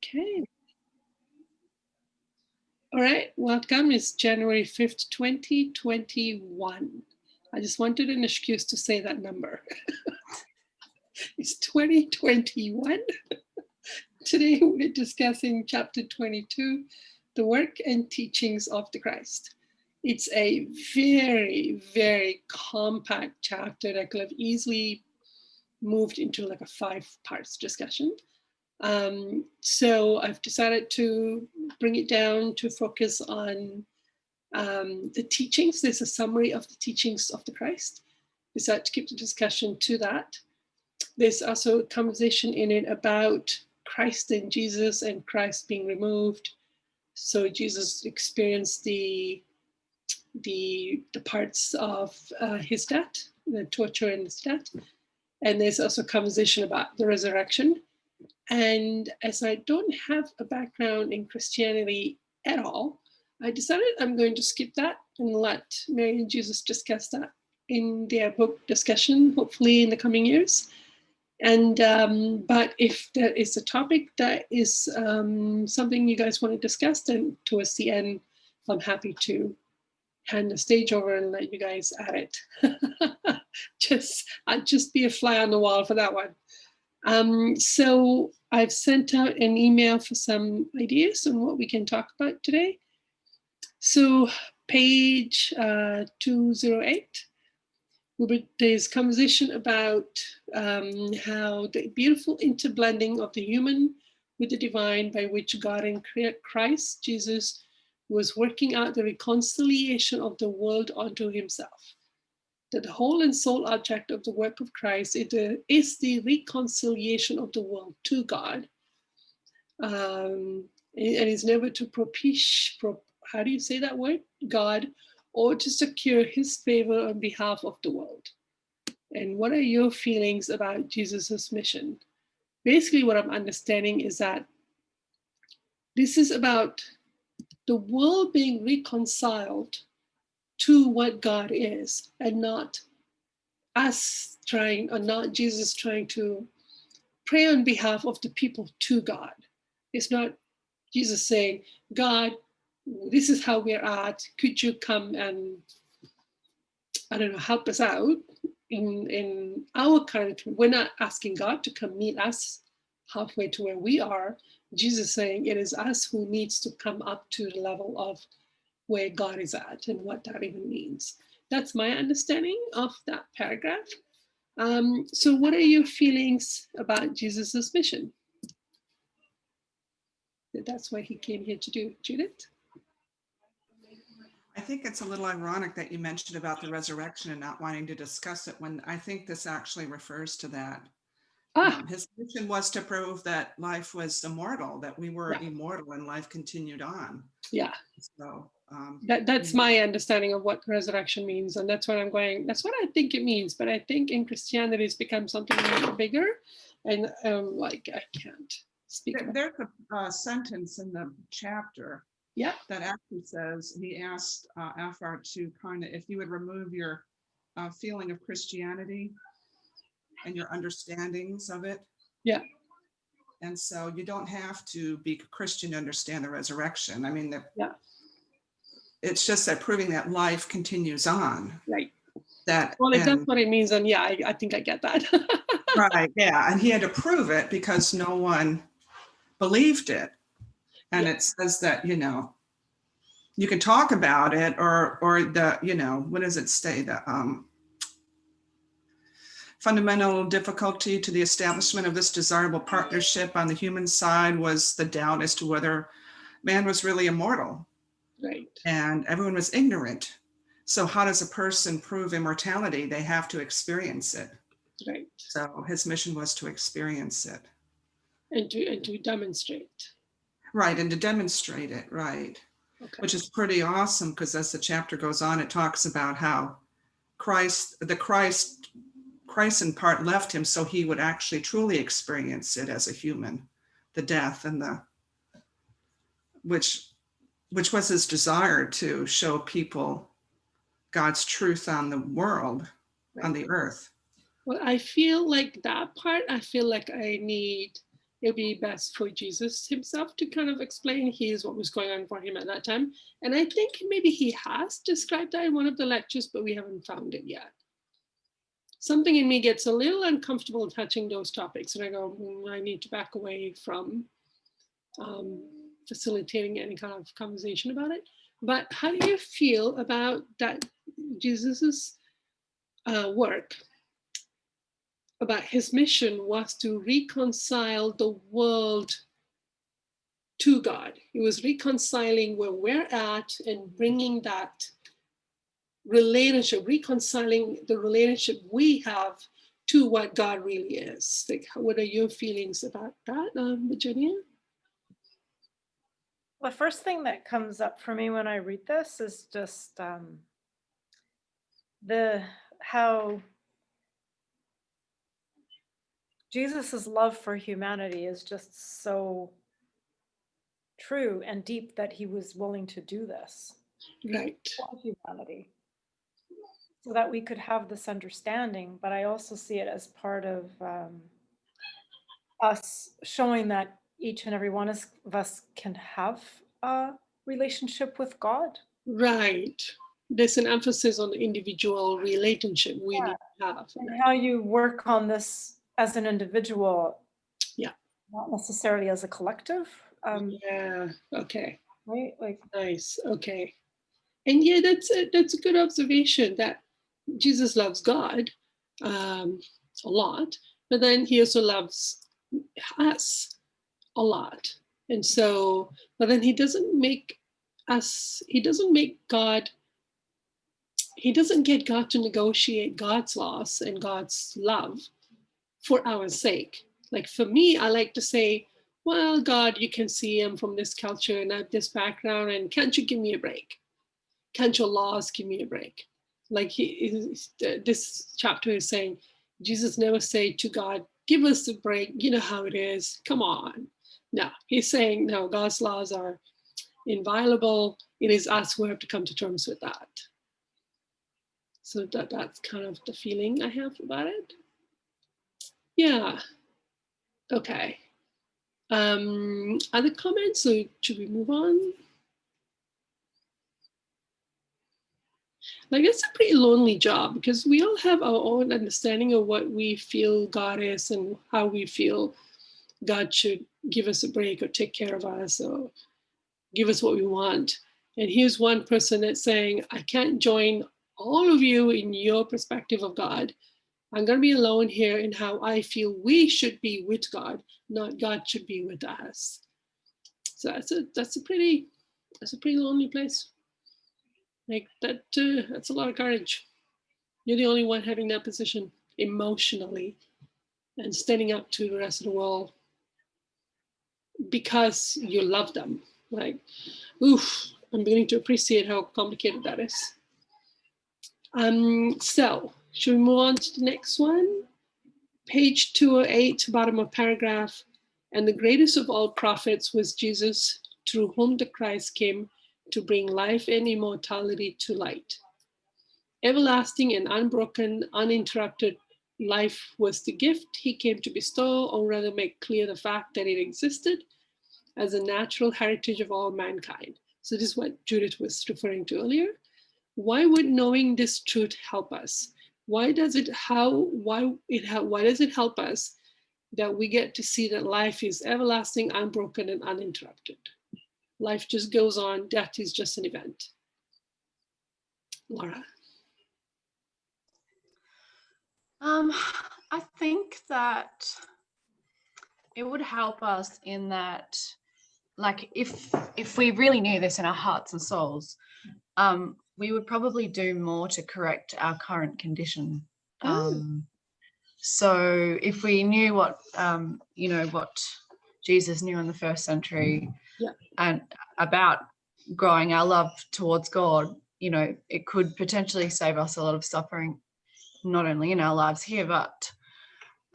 Okay. All right. Welcome. It's January 5th, 2021. I just wanted an excuse to say that number. It's 2021. Today we're discussing chapter 22, the work and teachings of the Christ. It's a very, very compact chapter that could have easily moved into like a 5 parts discussion. So I've decided to bring it down to focus on the teachings. There's a summary of the teachings of the Christ. Decided to keep the discussion to that. There's also a conversation in it about Christ and Jesus and Christ being removed. So Jesus experienced the parts of his death, the torture and his death. And there's also a conversation about the resurrection. And as I don't have a background in Christianity at all, I decided I'm going to skip that and let Mary and Jesus discuss that in their book discussion, hopefully in the coming years. And but if there is a topic that is something you guys want to discuss, then towards the end, I'm happy to hand the stage over and let you guys add it. I'd just be a fly on the wall for that one. So I've sent out an email for some ideas on what we can talk about today. So page 208, there's conversation about how the beautiful interblending of the human with the divine by which God and Christ Jesus was working out the reconciliation of the world unto himself. That the whole and sole object of the work of Christ is the reconciliation of the world to God. And is never to how do you say that word? God, or to secure his favor on behalf of the world. And what are your feelings about Jesus's mission? Basically, what I'm understanding is that this is about the world being reconciled to what God is, and not us trying, or not Jesus trying to pray on behalf of the people to God. It's not Jesus saying, God, this is how we're at. Could you come and, I don't know, help us out in our current, we're not asking God to come meet us halfway to where we are. Jesus saying it is us who needs to come up to the level of where God is at and what that even means. That's my understanding of that paragraph. So what are your feelings about Jesus's mission? That's what he came here to do. Judith? I think it's a little ironic that you mentioned about the resurrection and not wanting to discuss it, when I think this actually refers to that. His mission was to prove that life was immortal, that we were immortal and life continued on. Yeah. So that's my understanding of what resurrection means, and that's what I'm going. That's what I think it means. But I think in Christianity, it's become something bigger, and like I can't speak. There's a sentence in the chapter, that actually says he asked Afar to kind of, if you would remove your feeling of Christianity and your understandings of it. Yeah. And so you don't have to be Christian to understand the resurrection. I mean, it's just that proving that life continues on. Right. That, well, if that's what it means, then yeah, I think I get that. Right. Yeah. And he had to prove it because no one believed it. And it says that, you can talk about it, or the, what does it say? The fundamental difficulty to the establishment of this desirable partnership on the human side was the doubt as to whether man was really immortal. Right. And everyone was ignorant. So how does a person prove immortality? They have to experience it. Right. So his mission was to experience it. And to demonstrate. Right, and to demonstrate it, right. Okay. Which is pretty awesome, because as the chapter goes on, it talks about how Christ in part left him so he would actually truly experience it as a human, the death and which was his desire, to show people God's truth on the world, on the earth. Well, I feel like that part, I feel like I need it'd be best for Jesus himself to kind of explain here's what was going on for him at that time. And I think maybe he has described that in one of the lectures, but we haven't found it yet. Something in me gets a little uncomfortable touching those topics, and I go, I need to back away from facilitating any kind of conversation about it. But how do you feel about that Jesus's work, about his mission was to reconcile the world to God? He was reconciling where we're at and bringing that relationship, reconciling the relationship we have to what God really is. Like, what are your feelings about that, Virginia? The first thing that comes up for me when I read this is just how Jesus's love for humanity is just so true and deep that he was willing to do this Right. for humanity, so that we could have this understanding. But I also see it as part of us showing that each and every one of us can have a relationship with God. Right. There's an emphasis on the individual relationship we need to have. And how you work on this as an individual. Yeah. Not necessarily as a collective. Yeah. Okay. Right. Like. Nice. Okay. And yeah, that's a good observation that Jesus loves God a lot, but then he also loves us a lot. And so, but then he doesn't get God to negotiate God's laws and God's love for our sake. Like for me, I like to say, well, God, you can see I'm from this culture and I have this background, and can't you give me a break? Can't your laws give me a break? Like this chapter is saying, Jesus never said to God, give us a break. You know how it is. Come on. No, he's saying, no, God's laws are inviolable. It is us who have to come to terms with that. So that's kind of the feeling I have about it. Yeah. Okay. Other comments? So should we move on? Like, it's a pretty lonely job because we all have our own understanding of what we feel God is and how we feel God should give us a break or take care of us or give us what we want. And here's one person that's saying, I can't join all of you in your perspective of God. I'm going to be alone here in how I feel we should be with God, not God should be with us. So that's a pretty lonely place. Like that, that's a lot of courage. You're the only one having that position emotionally and standing up to the rest of the world because you love them. Like, oof, I'm beginning to appreciate how complicated that is. So should we move on to the next one? Page 208, bottom of paragraph. And the greatest of all prophets was Jesus, through whom the Christ came to bring life and immortality to light. Everlasting and unbroken, uninterrupted life was the gift he came to bestow, or rather make clear the fact that it existed as a natural heritage of all mankind. So this is what Judith was referring to earlier. Why would knowing this truth help us? Why does it help us that we get to see that life is everlasting, unbroken, and uninterrupted? Life just goes on. Death is just an event. Laura. I think that it would help us in that, like, if we really knew this in our hearts and souls, we would probably do more to correct our current condition. So if we knew what what Jesus knew in the first century, and about growing our love towards God, it could potentially save us a lot of suffering, not only in our lives here, but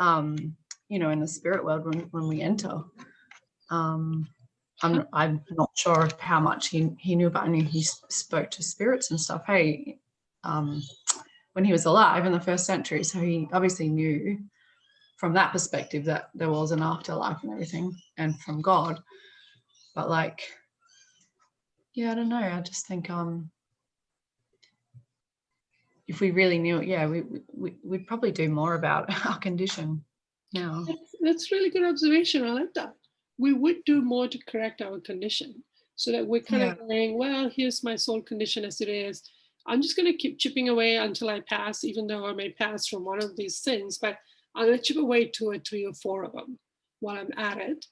in the spirit world when we enter. I'm not sure of how much he knew, but I knew he spoke to spirits and stuff. When he was alive in the first century, so he obviously knew from that perspective, that there was an afterlife and everything, and from God. But like, yeah, I don't know. I just think if we really knew it, yeah, we'd probably do more about our condition now. That's really good observation. I like that. We would do more to correct our condition, so that we're kind of saying, well, here's my soul condition as it is. I'm just going to keep chipping away until I pass, even though I may pass from one of these sins, but I'm going to chip away 2 or 3 or 4 of them while I'm at it.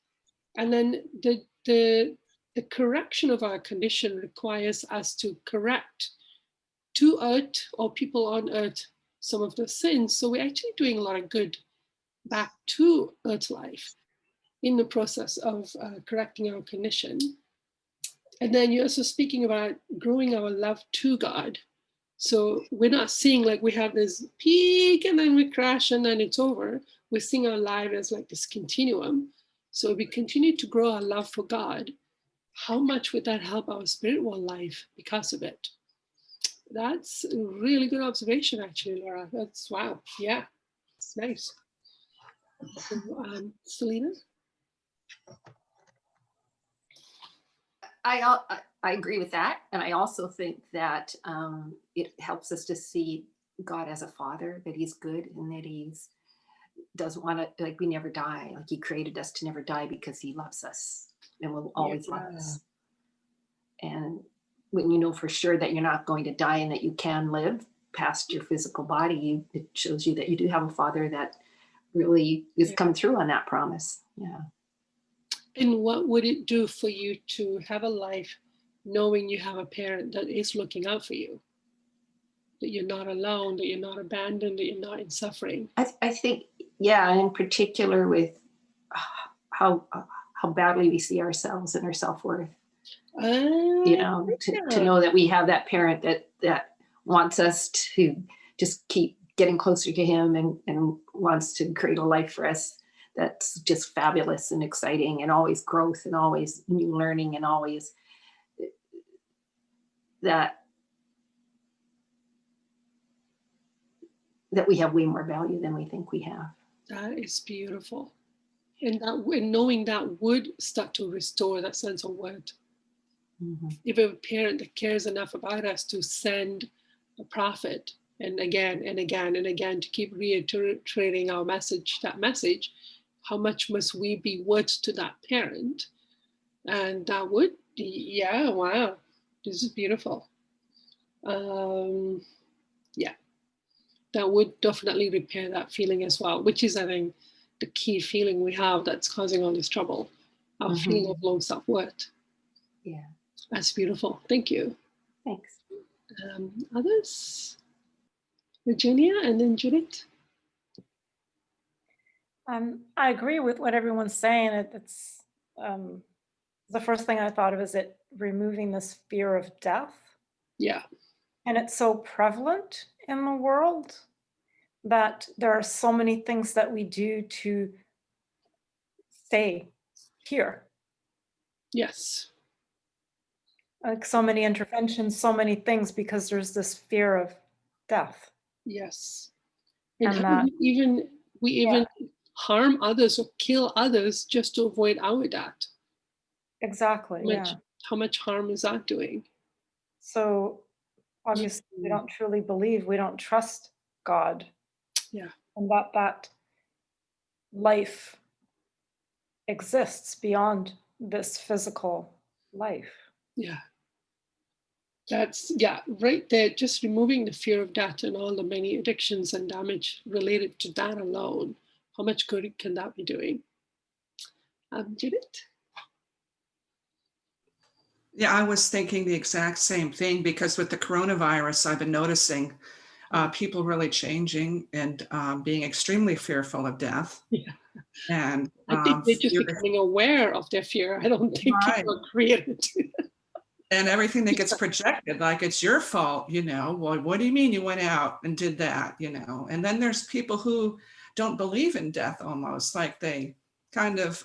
And then the correction of our condition requires us to correct to earth or people on earth some of the sins. So we're actually doing a lot of good back to earth life in the process of correcting our condition. And then you're also speaking about growing our love to God. So we're not seeing like we have this peak and then we crash and then it's over. We're seeing our life as like this continuum. So we continue to grow our love for God. How much would that help our spiritual life because of it? That's a really good observation, actually, Laura. That's wow. Yeah, it's nice. So, Selena? I agree with that. And I also think that it helps us to see God as a father, that he's good and that he's doesn't want to, like, we never die. Like, he created us to never die because he loves us and will always love us. And when you know for sure that you're not going to die and that you can live past your physical body, it shows you that you do have a father that really is come through on that promise. Yeah. And what would it do for you to have a life knowing you have a parent that is looking out for you? That you're not alone, that you're not abandoned, that you're not in suffering? I think, yeah, in particular with how badly we see ourselves and our self-worth. You know, to know that we have that parent that wants us to just keep getting closer to him and wants to create a life for us that's just fabulous and exciting and always growth and always new learning and always that we have way more value than we think we have. That is beautiful. And knowing that would start to restore that sense of worth. Mm-hmm. If a parent that cares enough about us to send a prophet and again and again and again to keep reiterating our message, how much must we be worth to that parent? And that would, yeah, wow, this is beautiful. Yeah, that would definitely repair that feeling as well, which is, I think, the key feeling we have that's causing all this trouble, our feeling of low self-worth. Yeah. That's beautiful. Thank you. Thanks. Others? Virginia and then Judith? I agree with what everyone's saying. It's the first thing I thought of is it removing this fear of death. Yeah. And it's so prevalent in the world that there are so many things that we do to stay here. Yes. Like so many interventions, so many things, because there's this fear of death. Yes. And how we even harm others or kill others just to avoid our death. Exactly. How much harm is that doing? So obviously we don't truly believe, we don't trust God. Yeah. And that life exists beyond this physical life. Yeah. That's, right there, just removing the fear of death and all the many addictions and damage related to that alone. How much good can that be doing? Judith? Yeah, I was thinking the exact same thing, because with the coronavirus, I've been noticing people really changing and being extremely fearful of death. Yeah. And I think they're just becoming aware of their fear. I don't think people created it. And everything that gets projected, like it's your fault, well, what do you mean you went out and did that, And then there's people who don't believe in death almost, like they kind of,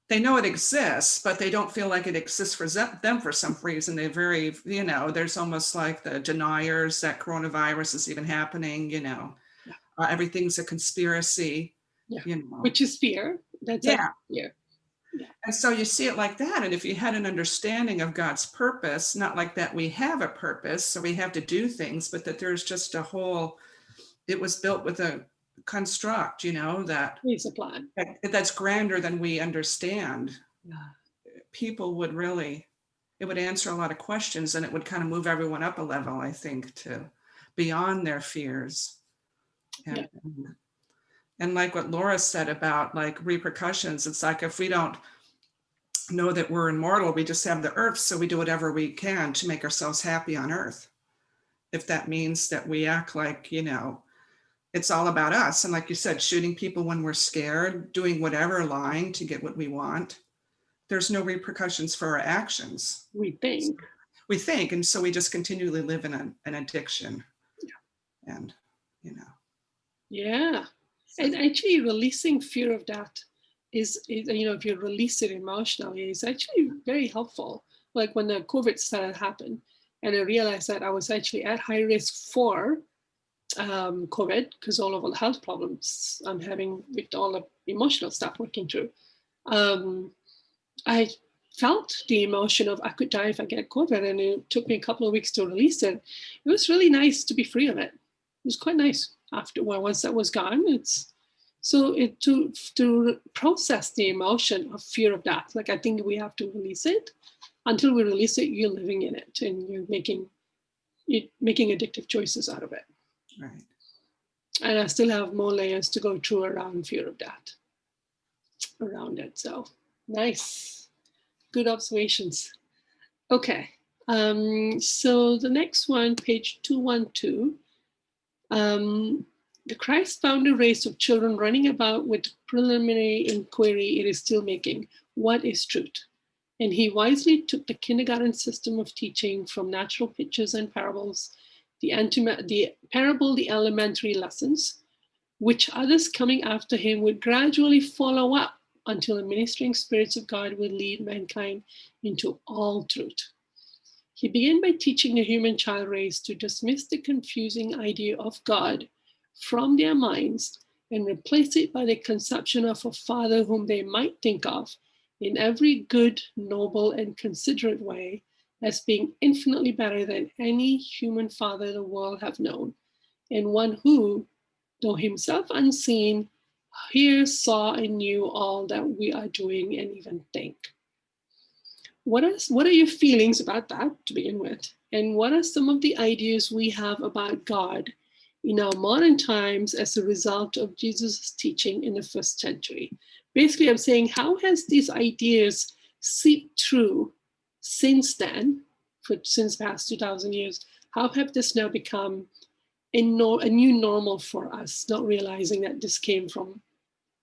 they know it exists, but they don't feel like it exists for them for some reason. They're very, there's almost like the deniers that coronavirus is even happening, everything's a conspiracy. Yeah. You know? Which is fear. That's Yeah. fear. And so you see it like that. And if you had an understanding of God's purpose, not like that we have a purpose, so we have to do things, but that there's just a whole, it was built with a construct, you know, It's a plan. that's grander than we understand. Yeah. People would really, it would answer a lot of questions, and it would kind of move everyone up a level, I think, to beyond their fears. And like what Laura said about like repercussions, it's like if we don't know that we're immortal, we just have the earth, so we do whatever we can to make ourselves happy on earth. If that means that we act like, you know, it's all about us. And like you said, shooting people when we're scared, doing whatever, lying to get what we want. There's no repercussions for our actions. We think. And so we just continually live in an addiction. Yeah. And, you know. Yeah. And actually releasing fear of that is, you know, if you release it emotionally, it's actually very helpful. Like when the COVID started to happen, and I realized that I was actually at high risk for COVID because all of the health problems I'm having with all the emotional stuff working through. I felt the emotion of I could die if I get COVID, and it took me a couple of weeks to release it. It was really nice to be free of it. It was quite nice after, well, once that was gone. It's so it to process the emotion of fear of death. Like I think we have to release it. Until we release it, you're living in it, and you're making addictive choices out of it. Right. And I still have more layers to go through around fear of death around it. So nice, good observations. Okay, so the next one, page 212. The Christ found a race of children running about with preliminary inquiry it is still making. What is truth? And he wisely took the kindergarten system of teaching from natural pictures and parables, the parable, the elementary lessons, which others coming after him would gradually follow up until the ministering spirits of God would lead mankind into all truth. He began by teaching the human child race to dismiss the confusing idea of God from their minds and replace it by the conception of a father whom they might think of in every good, noble, and considerate way as being infinitely better than any human father the world have known, and one who, though himself unseen, hears, saw, and knew all that we are doing and even think. What are your feelings about that to begin with? And what are some of the ideas we have about God in our modern times as a result of Jesus' teaching in the first century? Basically, I'm saying, how has these ideas seeped through since then, since past 2,000 years? How have this now become a new normal for us, not realizing that this came from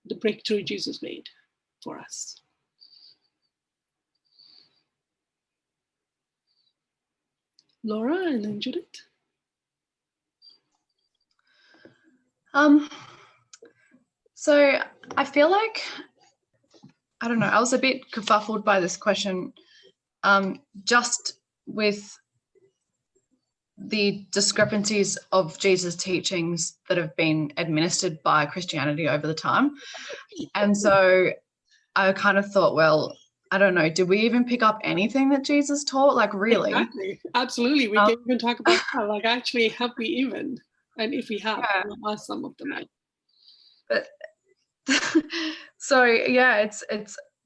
the breakthrough Jesus made for us? Laura and then Judith. So I feel like, I don't know, I was a bit kerfuffled by this question, just with the discrepancies of Jesus' teachings that have been administered by Christianity over the time. And so I kind of thought, well, I don't know, did we even pick up anything that Jesus taught? Like, really? Exactly. Absolutely. We didn't even talk about that. Like, actually, have we even? And if we have, what are some of them? But so yeah, it's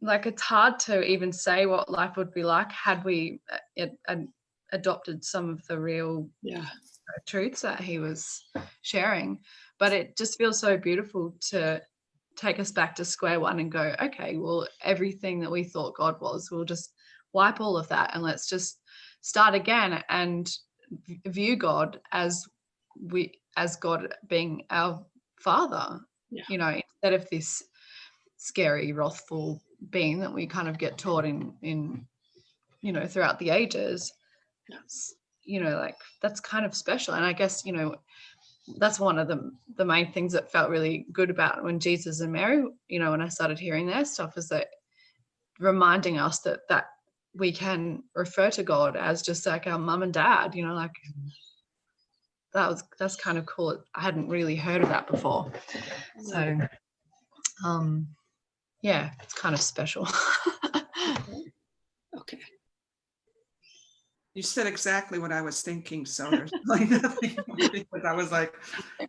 like, it's hard to even say what life would be like had we adopted some of the real truths that he was sharing. But it just feels so beautiful to take us back to square one and go, okay, well, everything that we thought God was, we'll just wipe all of that and let's just start again and view God as God being our Father, you know, instead of this scary, wrathful being that we kind of get taught in you know, throughout the ages. You know, like, that's kind of special. And I guess, you know, that's one of the main things that felt really good about when Jesus and Mary, you know, when I started hearing their stuff, is that reminding us that we can refer to God as just like our mum and dad, you know, like that's kind of cool. I hadn't really heard of that before. So Yeah, it's kind of special. Okay. You said exactly what I was thinking, so there's really nothing more, because I was like,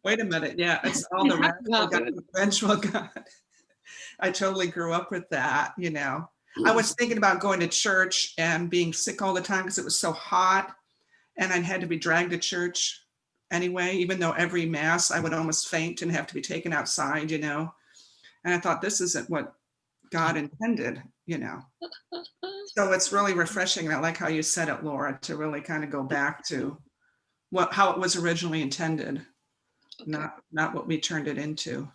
wait a minute, yeah, it's all the radical God, the eventual God. I totally grew up with that, you know. I was thinking about going to church and being sick all the time because it was so hot, and I had to be dragged to church anyway, even though every mass I would almost faint and have to be taken outside, you know. And I thought, this isn't what God intended, you know. So it's really refreshing. And I like how you said it, Laura, to really kind of go back to how it was originally intended, Okay. not what we turned it into.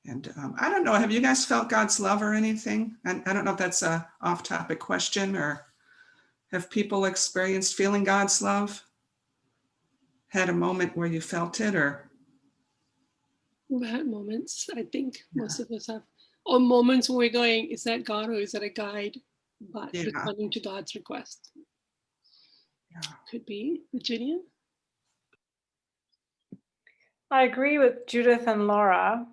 And I don't know, have you guys felt God's love or anything? And I don't know if that's a off-topic question, or have people experienced feeling God's love? Had a moment where you felt it, or? We've had moments, I think most of us have, or moments where we're going, is that God or is that a guide? But responding to God's request. Yeah. Could be. Virginia? I agree with Judith and Laura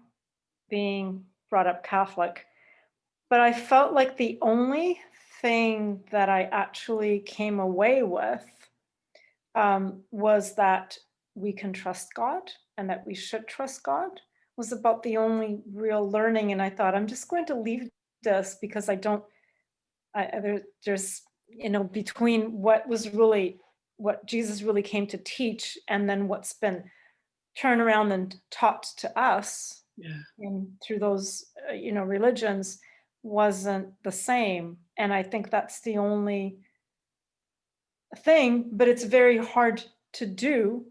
being brought up Catholic, but I felt like the only thing that I actually came away with was that we can trust God and that we should trust God, was about the only real learning. And I thought, I'm just going to leave this because there's, you know, between what Jesus really came to teach and then what's been turned around and taught to us and through those, you know, religions wasn't the same. And I think that's the only thing, but it's very hard to do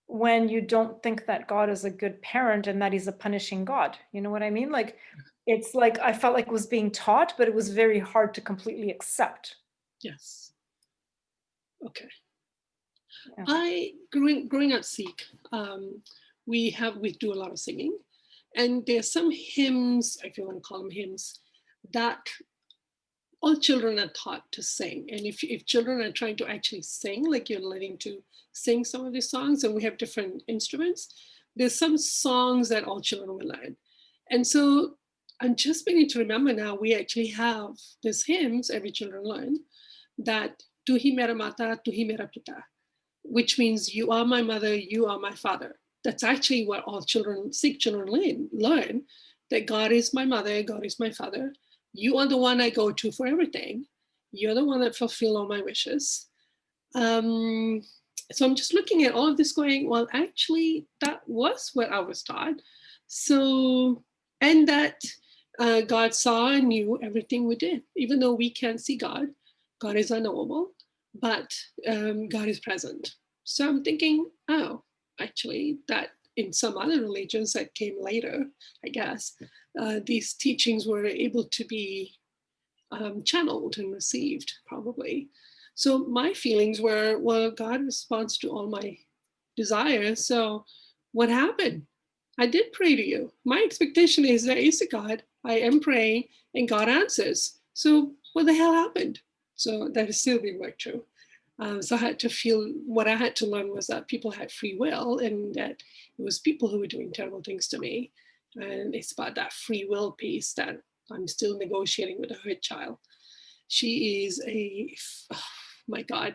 when you don't think that God is a good parent and that he's a punishing God. You know what I mean? Like, it's like, I felt like it was being taught, but it was very hard to completely accept. Yes. Okay. Yeah. I, growing up Sikh, we do a lot of singing, and there's some hymns, if you want to call them hymns, that all children are taught to sing. And if children are trying to actually sing, like you're learning to sing some of these songs, and we have different instruments, there's some songs that all children will learn. And so I'm just beginning to remember now, we actually have these hymns every children learn, that Tu hi mera mata, tu hi mera pita, which means you are my mother, you are my father. That's actually what all children, Sikh children learn, that God is my mother, God is my father. You are the one I go to for everything. You're the one that fulfill all my wishes. So I'm just looking at all of this going, well, actually, that was what I was taught. So, and that God saw and knew everything we did. Even though we can't see God, God is unknowable, but God is present. So I'm thinking, oh, actually, that in some other religions that came later, I guess, these teachings were able to be channeled and received, probably. So my feelings were, well, God responds to all my desires. So what happened? I did pray to you. My expectation is there is a God. I am praying and God answers. So what the hell happened? So that is still being worked through. So I had to feel, what I had to learn was that people had free will and that it was people who were doing terrible things to me. And it's about that free will piece that I'm still negotiating with a hurt child. She is oh my God,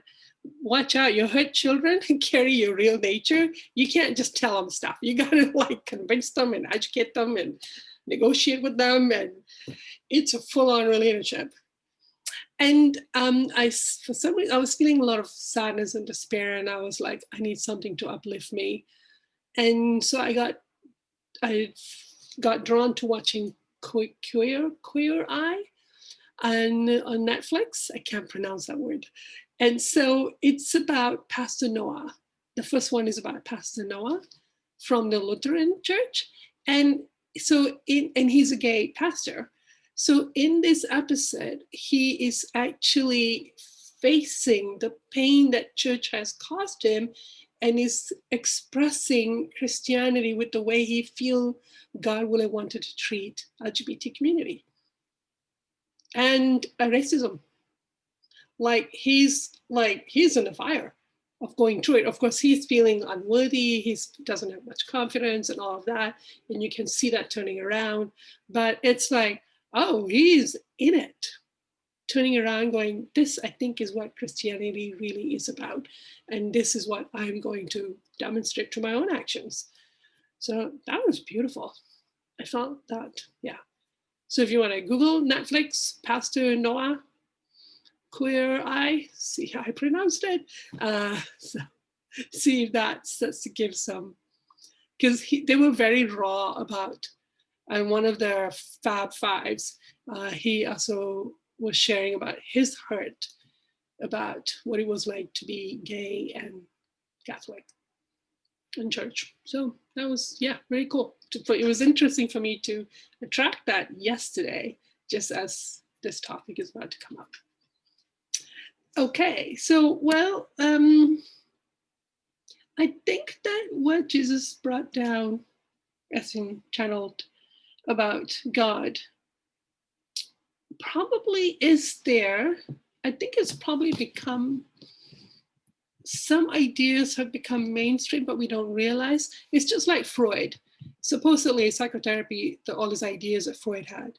watch out, your hurt children carry your real nature. You can't just tell them stuff. You gotta like convince them and educate them and negotiate with them. And it's a full-on relationship. And for some reason, I was feeling a lot of sadness and despair, and I was like, I need something to uplift me. And so I got drawn to watching Queer Eye on Netflix. I can't pronounce that word. And so it's about Pastor Noah. The first one is about Pastor Noah from the Lutheran Church. And so and he's a gay pastor. So in this episode, he is actually facing the pain that church has caused him and is expressing Christianity with the way he feels God would have wanted to treat LGBT community. And racism. Like he's in the fire. of going through it. Of course, he's feeling unworthy. He doesn't have much confidence and all of that. And you can see that turning around. But it's like, oh, he's in it. Turning around going, this, I think, is what Christianity really is about. And this is what I'm going to demonstrate through my own actions. So that was beautiful. I felt that, yeah. So if you want to Google Netflix, Pastor Noah, Queer Eye, see how I pronounced it. So see if that's to give some, because they were very raw about, and one of their Fab Fives, he also was sharing about his hurt about what it was like to be gay and Catholic in church. So that was, yeah, very cool. But it was interesting for me to attract that yesterday, just as this topic is about to come up. Okay, so, well, I think that what Jesus brought down, as in channeled about God, probably is there. I think it's probably become, some ideas have become mainstream, but we don't realize. It's just like Freud. Supposedly psychotherapy, all these ideas that Freud had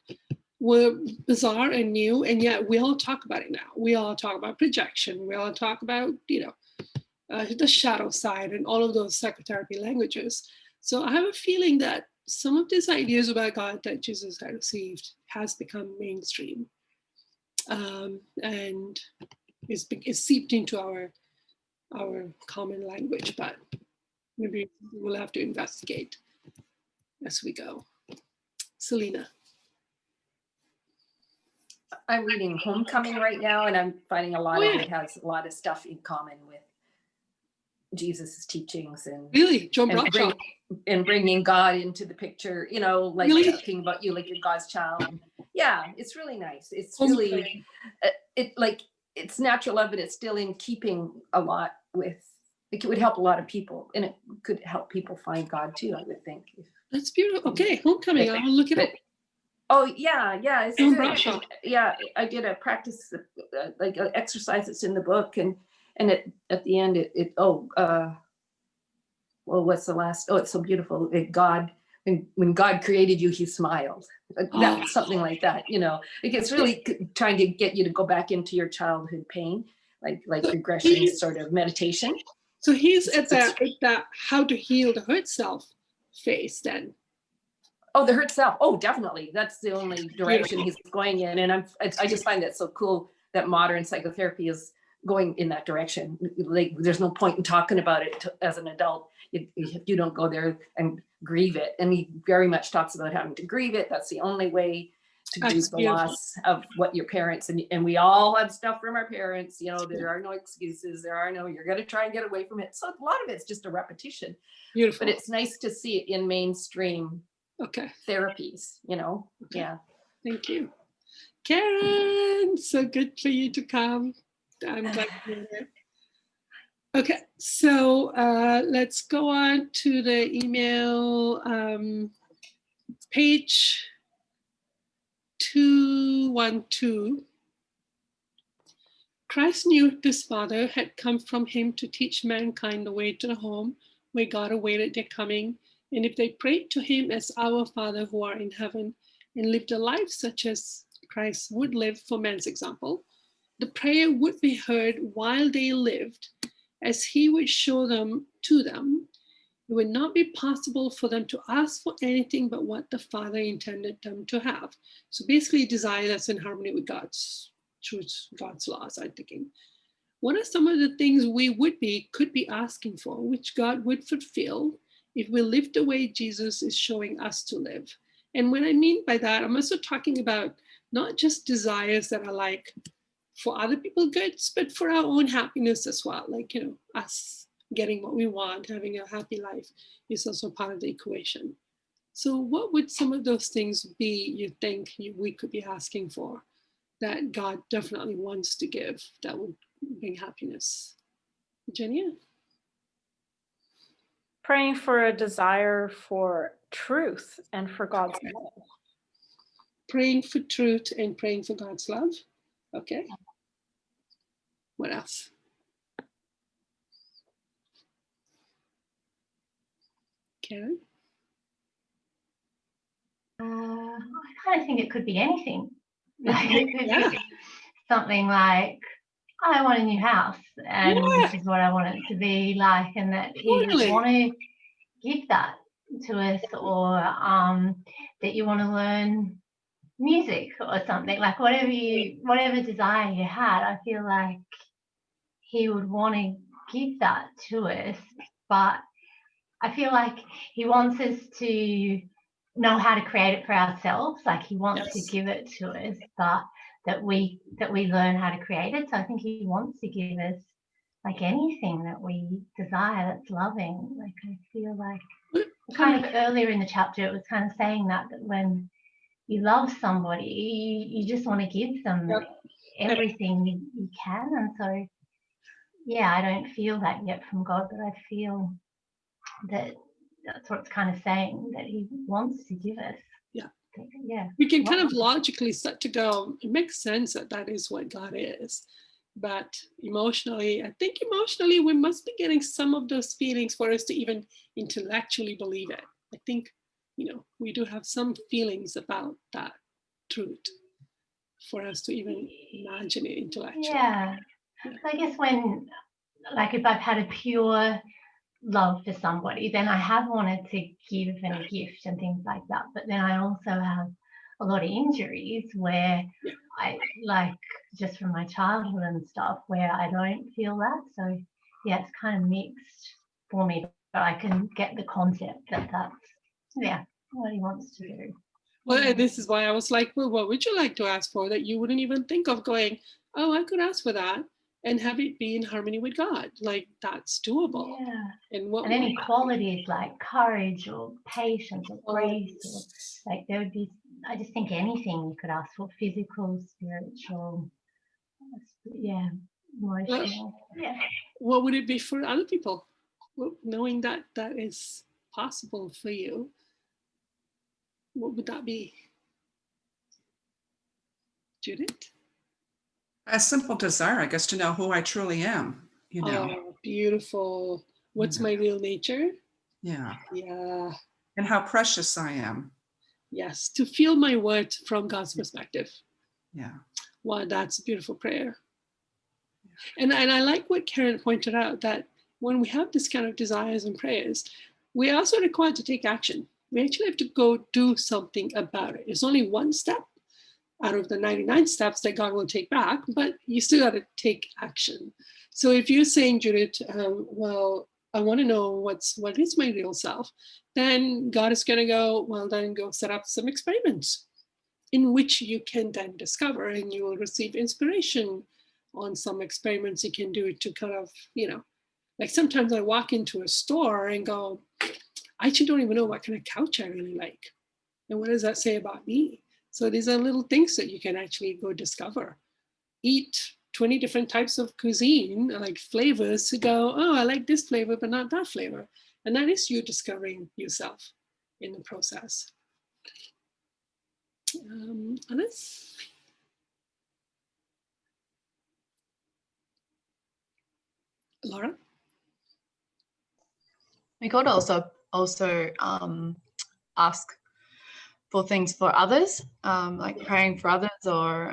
were bizarre and new, and yet we all talk about it now. We all talk about projection. We all talk about, the shadow side and all of those psychotherapy languages. So I have a feeling that some of these ideas about God that Jesus had received has become mainstream, and is seeped into our common language, but maybe we'll have to investigate as we go. Selena. I'm reading Homecoming right now, and I'm finding a lot of it has a lot of stuff in common with Jesus's teachings and Really, John Bradshaw. And bringing God into the picture, like Really? talking about you like you're God's child. Yeah, it's really nice. It's really, it's natural love, but it's still in keeping a lot with, it would help a lot of people, and it could help people find God too, I would think. That's beautiful. Okay, Homecoming, I'll look it up. Oh yeah, it's John good. Bradshaw. Yeah, I did a practice, like an exercise that's in the book, and at the end well, what's the last? Oh, it's so beautiful. God, when God created you, he smiled. That's something like that, It's really trying to get you to go back into your childhood pain, like regression sort of meditation. So he's at that how to heal the hurt self phase then. Oh, the hurt self. Oh, definitely. That's the only direction he's going in. And I just find that so cool that modern psychotherapy is going in that direction. Like, there's no point in talking about it as an adult if you don't go there and grieve it. And he very much talks about having to grieve it. That's the only way to grieve the loss of what your parents, and we all have stuff from our parents. There are no excuses. You're going to try and get away from it. So a lot of it's just a repetition. Beautiful. But it's nice to see it in mainstream therapies, Okay. Yeah. Thank you. Karen, so good for you to come. I'm glad you're here. Okay, so let's go on to the email page 212. Christ knew his Father had come from him to teach mankind the way to the home where God awaited their coming. And if they prayed to him as our Father who are in heaven and lived a life such as Christ would live for man's example, the prayer would be heard while they lived, as he would show them to them. It would not be possible for them to ask for anything but what the Father intended them to have. So basically, desire that's in harmony with God's truth, God's laws, I'm thinking. What are some of the things we could be asking for, which God would fulfill if we lived the way Jesus is showing us to live? And what I mean by that, I'm also talking about not just desires that are like for other people's goods, but for our own happiness as well. Like, us getting what we want, having a happy life is also part of the equation. So what would some of those things be you think we could be asking for that God definitely wants to give that would bring happiness? Virginia? Praying for a desire for truth and for God's love. Praying for truth and praying for God's love. Okay. What else? Karen? I kind of think it could be anything. Like it could Yeah. be something like, I want a new house, and Yeah. this is what I want it to be like, and that he would Totally. want to give that to us, or that you want to learn music or something, like whatever desire you had. I feel like he would want to give that to us, but I feel like he wants us to know how to create it for ourselves. Like he wants to Yes. give it to us, but that we learn how to create it. So I think he wants to give us like anything that we desire that's loving. Like I feel like kind of earlier in the chapter it was kind of saying that when you love somebody, you just want to give them Yep. everything you can. And so yeah, I don't feel that yet from God, but I feel that that's what it's kind of saying, that he wants to give us. Yeah. Yeah. We can kind of logically start to go, it makes sense that that is what God is. But emotionally, I think emotionally we must be getting some of those feelings for us to even intellectually believe it. I think, we do have some feelings about that truth for us to even imagine it intellectually. Yeah. I guess when, like if I've had a pure love for somebody, then I have wanted to give them a gift and things like that. But then I also have a lot of injuries where I, like just from my childhood and stuff, where I don't feel that. So yeah, it's kind of mixed for me, but I can get the concept that that's what he wants to do. Well, and this is why I was like, well, what would you like to ask for that you wouldn't even think of going, oh, I could ask for that and have it be in harmony with God? Like that's doable. Yeah. And any qualities like courage or patience or grace, or like there would be, I just think anything you could ask for, physical, spiritual, emotional. What would it be for other people? Well, knowing that that is possible for you, what would that be? Judith? A simple desire, I guess, to know who I truly am, Oh, beautiful. What's my real nature? Yeah. Yeah. And how precious I am. Yes, to feel my worth from God's perspective. Yeah. Wow, that's a beautiful prayer. And I like what Karen pointed out, that when we have this kind of desires and prayers, we're also required to take action. We actually have to go do something about it. It's only one step out of the 99 steps that God will take back, but you still got to take action. So if you're saying, Judith, well, I want to know what is my real self, then God is going to go, well, then go set up some experiments in which you can then discover, and you will receive inspiration on some experiments you can do to kind of, like sometimes I walk into a store and go, I actually don't even know what kind of couch I really like. And what does that say about me? So these are little things that you can actually go discover. Eat 20 different types of cuisine, like flavors, to go, oh, I like this flavor, but not that flavor. And that is you discovering yourself in the process. Alice? Laura? We could also ask for things for others, like praying for others, or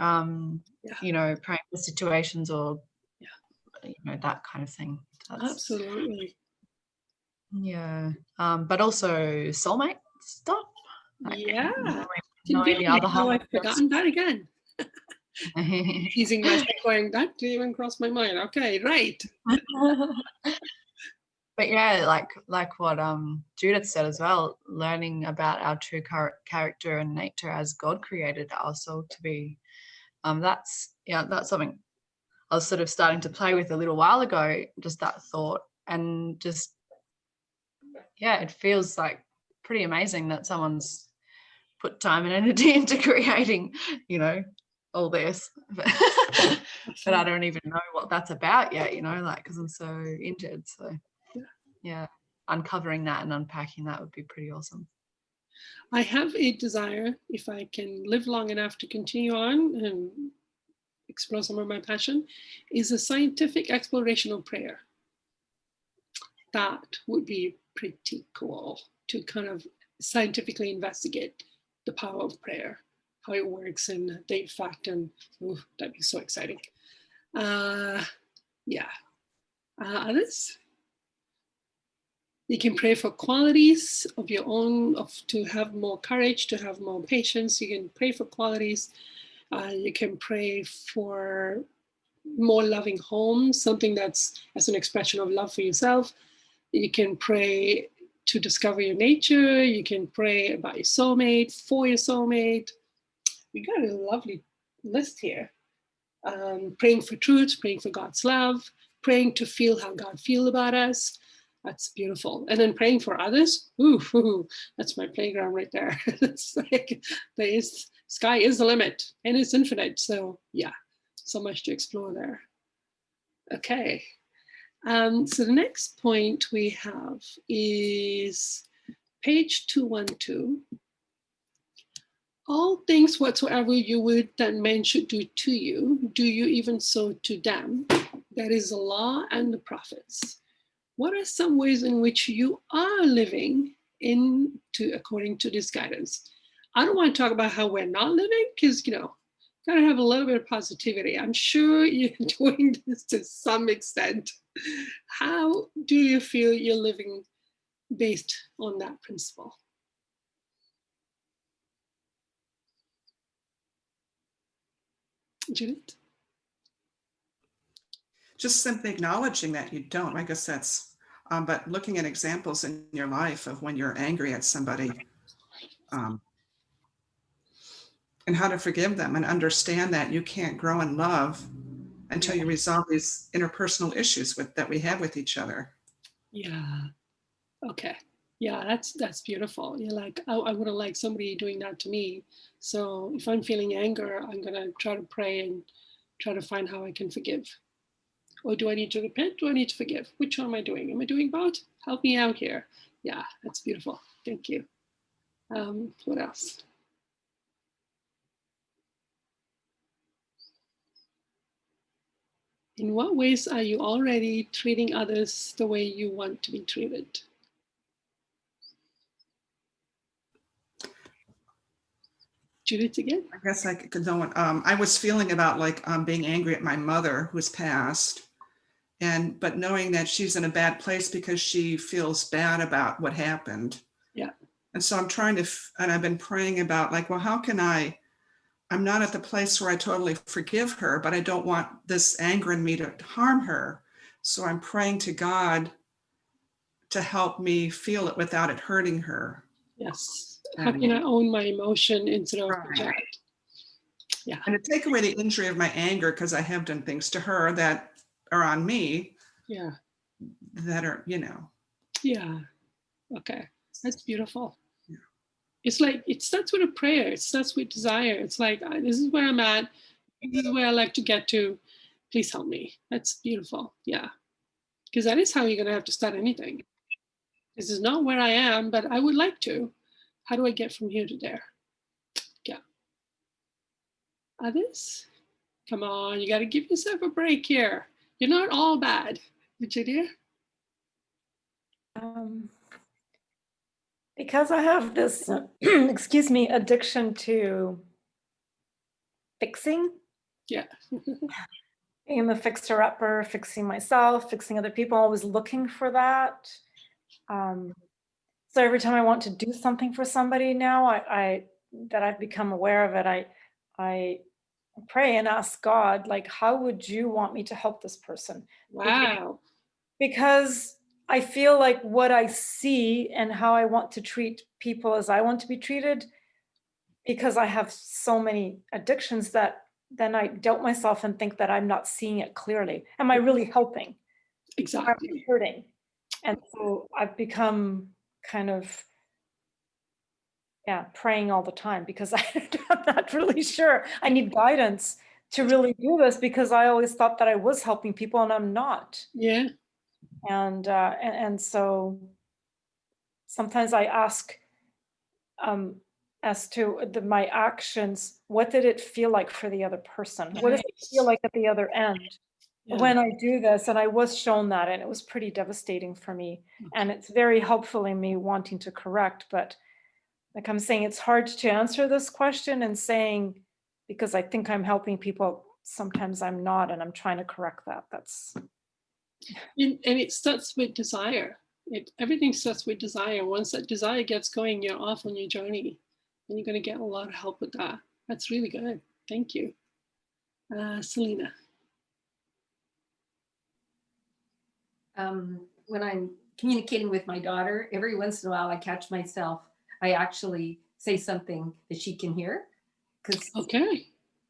praying for situations, or that kind of thing. Absolutely. Yeah, but also soulmate stuff. Like, knowing the other half. I've forgotten that again. Teasing myself, going, that didn't even cross my mind. Okay, right. But yeah, like what Judith said as well, learning about our true character and nature as God created our soul to be. That's something I was sort of starting to play with a little while ago, just that thought, and just it feels like pretty amazing that someone's put time and energy into creating, all this. But I don't even know what that's about yet, because I'm so injured. So uncovering that and unpacking that would be pretty awesome. I have a desire, if I can live long enough to continue on and explore some of my passion, is a scientific exploration of prayer. That would be pretty cool. to kind of scientifically investigate the power of prayer, how it works and the effect, and that'd be so exciting. Yeah. Others? You can pray for qualities of your own, to have more courage, to have more patience. You can pray for qualities. You can pray for more loving home, something that's as an expression of love for yourself. You can pray to discover your nature. You can pray about your soulmate, for your soulmate. We got a lovely list here. Praying for truth, praying for God's love, praying to feel how God feels about us. That's beautiful. And then praying for others. Ooh, that's my playground right there. It's like sky is the limit and it's infinite. So yeah, so much to explore there. Okay. So the next point we have is page 212. All things whatsoever you would that men should do to you, do you even so to them. That is the law and the prophets. What are some ways in which you are living according to this guidance? I don't want to talk about how we're not living, because, gotta have a little bit of positivity. I'm sure you're doing this to some extent. How do you feel you're living based on that principle? Judith? Just simply acknowledging that you don't. I guess that's, but looking at examples in your life of when you're angry at somebody, and how to forgive them and understand that you can't grow in love until you resolve these interpersonal issues that we have with each other. Yeah. Okay. Yeah, that's beautiful. You're like, I wouldn't like somebody doing that to me. So if I'm feeling anger, I'm gonna try to pray and try to find how I can forgive. Or do I need to repent? Do I need to forgive? Which one am I doing? Am I doing both? Help me out here. Yeah, that's beautiful. Thank you. What else? In what ways are you already treating others the way you want to be treated? Judith again? I guess I could know what I was feeling about, like being angry at my mother who's passed, but knowing that she's in a bad place because she feels bad about what happened. Yeah. And so I'm trying to, and I've been praying about, like, well, how can I'm not at the place where I totally forgive her, but I don't want this anger in me to harm her. So I'm praying to God to help me feel it without it hurting her. Yes. How can I own my emotion instead of Right. project? Yeah. And to take away the injury of my anger, because I have done things to her that are on me. Yeah. That are, Yeah. Okay. That's beautiful. Yeah. It's like, it starts with a prayer. It starts with desire. It's like, this is where I'm at. This is where I like to get to. Please help me. That's beautiful. Yeah. Because that is how you're going to have to start anything. This is not where I am, but I would like to. How do I get from here to there? Yeah. Others? Come on, you got to give yourself a break here. You're not all bad. Virginia? Because I have this, excuse me, addiction to fixing. Yeah. Being the fixer-upper, fixing myself, fixing other people, always looking for that. So every time I want to do something for somebody now, that I've become aware of it, I pray and ask God, like, how would you want me to help this person? Wow. Because I feel like what I see and how I want to treat people as I want to be treated, because I have so many addictions, that then I doubt myself and think that I'm not seeing it clearly. Am I really helping? Exactly. Am I hurting? And so I've become kind of, praying all the time, because I'm not really sure. I need guidance to really do this, because I always thought that I was helping people and I'm not. Yeah. And so sometimes I ask, as to my actions, what did it feel like for the other person? What does it feel like at the other end? when I do this, and I was shown that, and it was pretty devastating for me. And it's very helpful in me wanting to correct, but like I'm saying, it's hard to answer this question and saying, because I think I'm helping people, sometimes I'm not, and I'm trying to correct that. That's. And it starts with desire. Everything starts with desire. Once that desire gets going, you're off on your journey, and you're going to get a lot of help with that. That's really good. Thank you. Selena. When I'm communicating with my daughter, every once in a while I catch myself, I actually say something that she can hear, because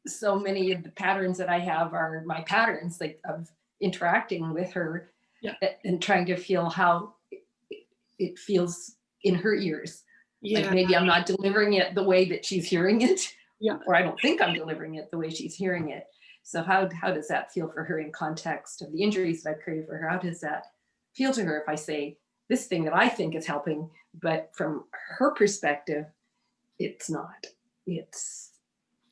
so many of the patterns that I have are my patterns, like of interacting with her and trying to feel how it feels in her ears. Like maybe I'm not delivering it the way that she's hearing it, or I don't think I'm delivering it the way she's hearing it. So how does that feel for her in context of the injuries that I've created for her? How does that feel to her if I say this thing that I think is helping, but from her perspective, it's not. It's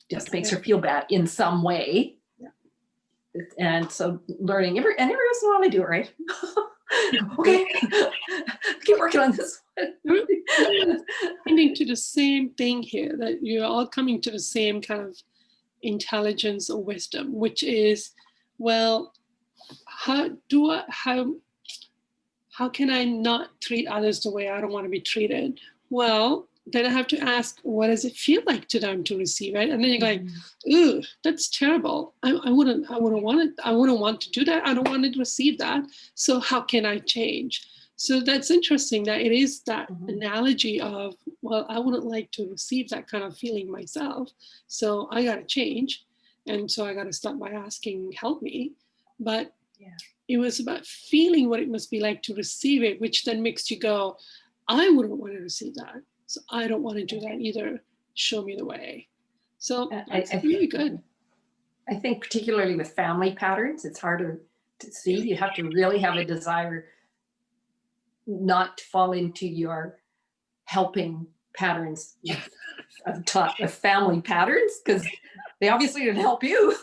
just makes her feel bad in some way. And so learning, every once in a while I do it right. Okay, keep working on this one. Coming to the same thing here, that you're all coming to the same kind of intelligence or wisdom, which is, well, how can I not treat others the way I don't want to be treated? Well, then I have to ask, what does it feel like to them to receive it? And then you're going, ooh, that's terrible. I wouldn't want to do that. I don't want to receive that. So how can I change? So that's interesting that it is that analogy of, well, I wouldn't like to receive that kind of feeling myself. So I got to change. And so I got to start by asking, help me. But it was about feeling what it must be like to receive it, which then makes you go, I wouldn't want to receive that. So I don't want to do that either. Show me the way. So that's really good. I think particularly with family patterns, it's harder to see. You have to really have a desire not to fall into your helping patterns of family patterns, because they obviously didn't help you.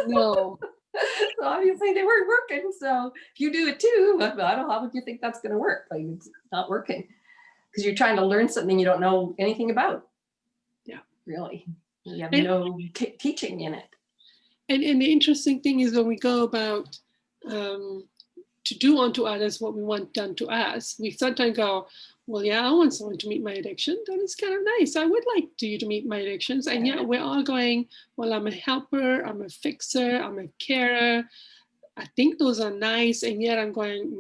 No. So obviously they weren't working. So if you do it too, I don't know, how would you think that's going to work? Like, it's not working. Because you're trying to learn something you don't know anything about. Yeah. Really. You have no teaching in it. And the interesting thing is when we go about to do unto others what we want done to us, we sometimes go, well, yeah, I want someone to meet my addiction. That is kind of nice. I would like you to meet my addictions. And yet we're all going, well, I'm a helper, I'm a fixer, I'm a carer. I think those are nice. And yet I'm going,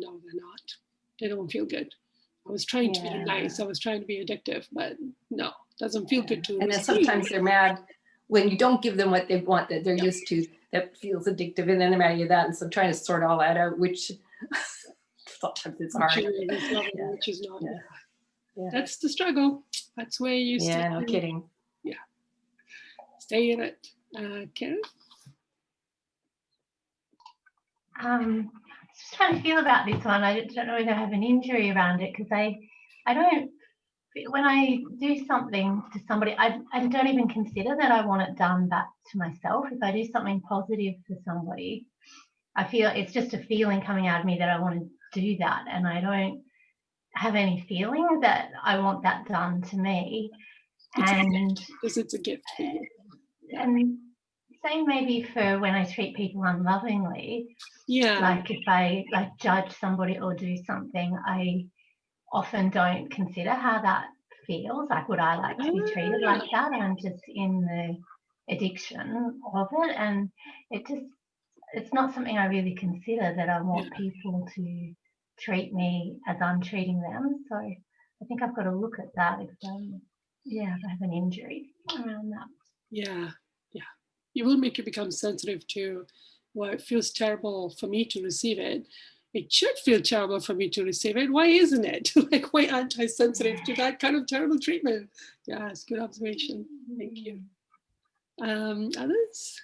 no, they're not. They don't feel good. I was trying to be nice. I was trying to be addictive, but no, doesn't feel good to. And then sometimes they're mad when you don't give them what they want, that they're used to, that feels addictive, and then they're mad at you that. And so trying to sort all that out, which sometimes it's hard. Which is not. Yeah. That's the struggle. That's where you stay. Yeah, no kidding. Yeah. Stay in it. Karen? Just trying to feel about this one. I don't know whether I have an injury around it, because I don't, when I do something to somebody, I don't even consider that I want it done back to myself. If I do something positive for somebody, I feel it's just a feeling coming out of me that I want to do that, and I don't have any feeling that I want that done to me. Because it's a gift for you. And same maybe for when I treat people unlovingly. Yeah. Like if I judge somebody or do something, I often don't consider how that feels. Like, would I like to be treated like that? I'm just in the addiction of it, and it's not something I really consider, that I want people to treat me as I'm treating them. So I think I've got to look at that if I have an injury around that. Yeah. It will make you become sensitive to, well, it feels terrible for me to receive it. It should feel terrible for me to receive it. Why isn't it? Like, why aren't I sensitive to that kind of terrible treatment? Yeah, it's a good observation. Thank you. Others?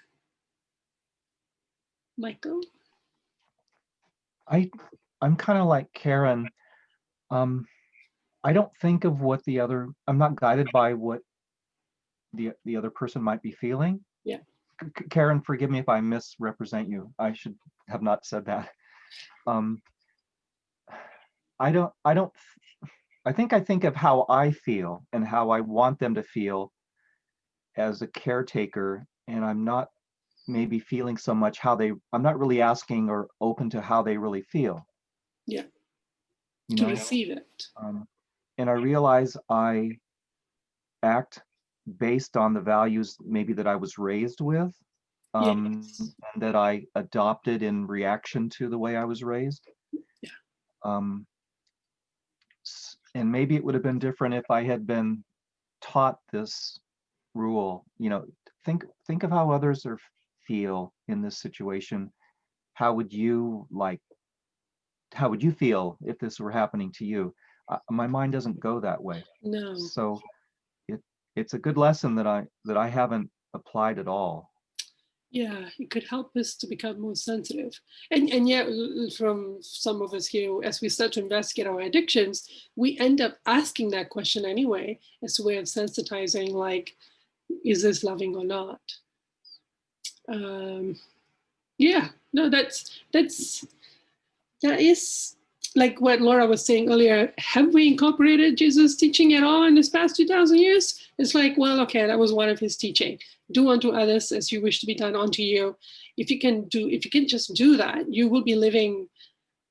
Michael? I'm kind of like Karen. I don't think of what I'm not guided by what the other person might be feeling. Yeah. Karen, forgive me if I misrepresent you. I should have not said that. I think of how I feel and how I want them to feel as a caretaker, and I'm not maybe feeling so much I'm not really asking or open to how they really feel. Yeah. You To know? receive it. And I realize I act based on the values maybe that I was raised with, and that I adopted in reaction to the way I was raised. Yeah. And maybe it would have been different if I had been taught this rule. Think of how others feel in this situation. How would you feel if this were happening to you? My mind doesn't go that way. No. So it's a good lesson that I haven't applied at all. Yeah, it could help us to become more sensitive. And yet, from some of us here, as we start to investigate our addictions, we end up asking that question anyway, as a way of sensitizing, like, is this loving or not? Yeah, no, that is like what Laura was saying earlier. Have we incorporated Jesus' teaching at all in this past 2,000 years? It's like, well, okay, that was one of his teaching. Do unto others as you wish to be done unto you. If you can just do that, you will be living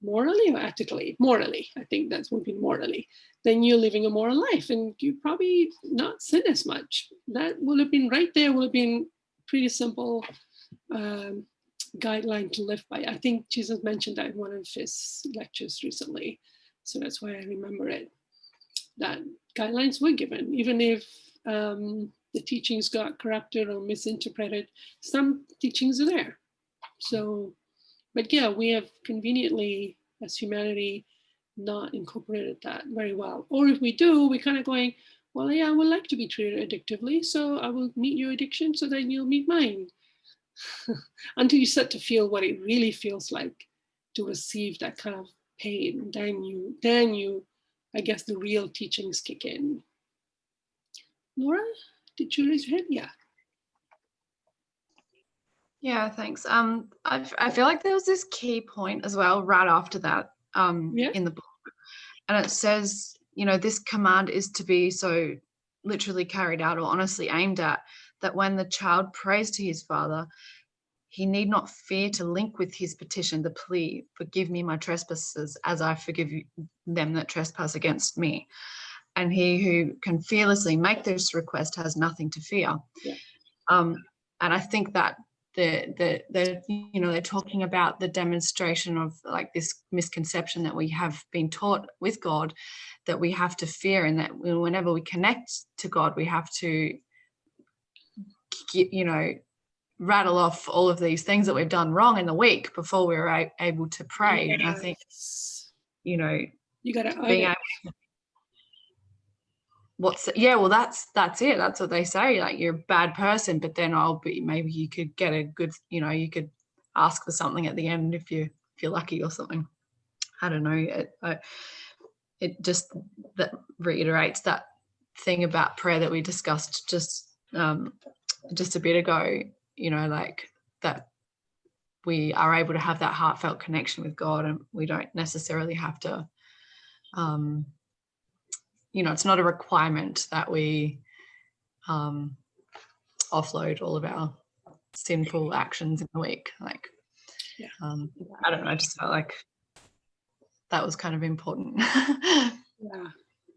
morally or ethically. Morally, I think that would be morally. Then you're living a moral life, and you probably not sin as much. That would have been right there. Would have been pretty simple guideline to live by. I think Jesus mentioned that in one of his lectures recently, so that's why I remember it. That guidelines were given, even if the teachings got corrupted or misinterpreted. Some teachings are there. So, but yeah, we have conveniently, as humanity, not incorporated that very well. Or if we do, we're kind of going, well, yeah, I would like to be treated addictively, so I will meet your addiction, so then you'll meet mine. Until you start to feel what it really feels like to receive that kind of pain, then you, I guess, the real teachings kick in. Laura, did you raise your hand? Yeah. Yeah, thanks. I feel like there was this key point as well right after that in the book, and it says, this command is to be so literally carried out or honestly aimed at, that when the child prays to his father, he need not fear to link with his petition the plea, forgive me my trespasses as I forgive them that trespass against me. And he who can fearlessly make this request has nothing to fear. Yeah. And I think that they're talking about the demonstration of like this misconception that we have been taught with God, that we have to fear, and that whenever we connect to God, we have to, rattle off all of these things that we've done wrong in the week before we're able to pray. Yes. And I think, you got to being able to, that's it. That's what they say. Like, you're a bad person, but then maybe you could get a good, you could ask for something at the end if you're lucky or something. I don't know. It just that reiterates that thing about prayer that we discussed just a bit ago, like that we are able to have that heartfelt connection with God, and we don't necessarily have to, it's not a requirement that we offload all of our sinful actions in the week. Like, I don't know, I just felt like that was kind of important.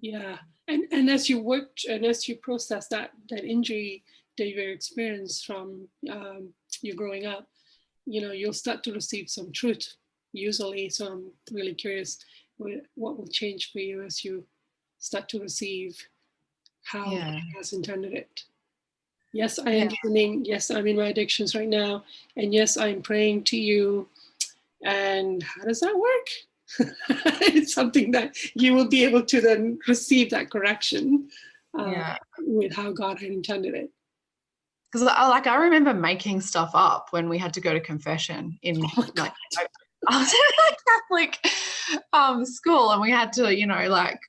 Yeah. And as you worked and as you process that injury that you experienced from you growing up, you'll start to receive some truth usually. So I'm really curious what will change for you as you start to receive how God has intended it. Yes, I am sinning. Yes, I'm in my addictions right now. And yes, I'm praying to you. And how does that work? It's something that you will be able to then receive that correction with how God had intended it. Because I remember making stuff up when we had to go to confession in I was in a Catholic school, and we had to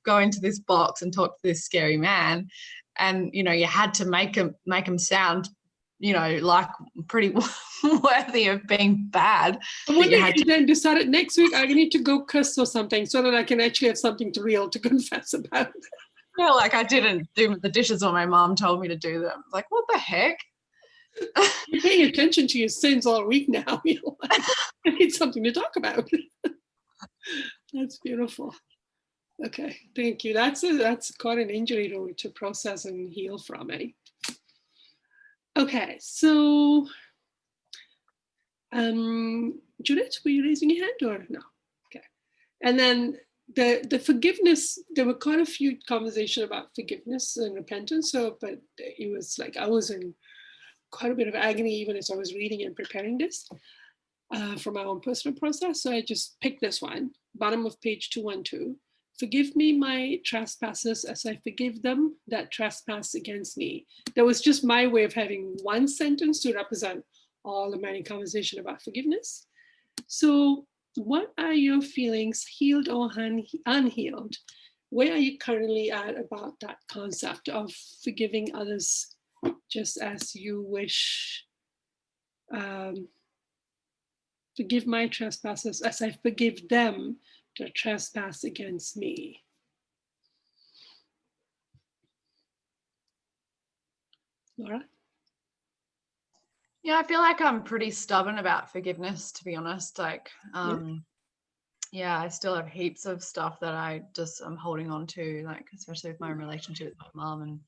go into this box and talk to this scary man, and you had to make him sound like pretty worthy of being bad. I wonder if you then decided next week I need to go cuss or something so that I can actually have something real to confess about. Yeah, like I didn't do the dishes when my mom told me to do them. Like, what the heck? You're paying attention to your sins all week now. Like, I need something to talk about. That's beautiful. Okay, thank you. That's quite an injury to process and heal from, eh? Okay, so Judith, were you raising your hand or no? Okay, and then the forgiveness. There were quite a few conversations about forgiveness and repentance. But it was like I was in quite a bit of agony even as I was reading and preparing this for my own personal process. So I just picked this one, bottom of page 212. Forgive me my trespasses as I forgive them that trespass against me. That was just my way of having one sentence to represent all the many conversation about forgiveness. So what are your feelings, healed or unhealed? Where are you currently at about that concept of forgiving others just as you wish? Forgive my trespasses as I forgive them that trespass against me. Laura? Yeah, I feel like I'm pretty stubborn about forgiveness, to be honest. Like, yeah, I still have heaps of stuff that I'm holding on to, like especially with my relationship with my mom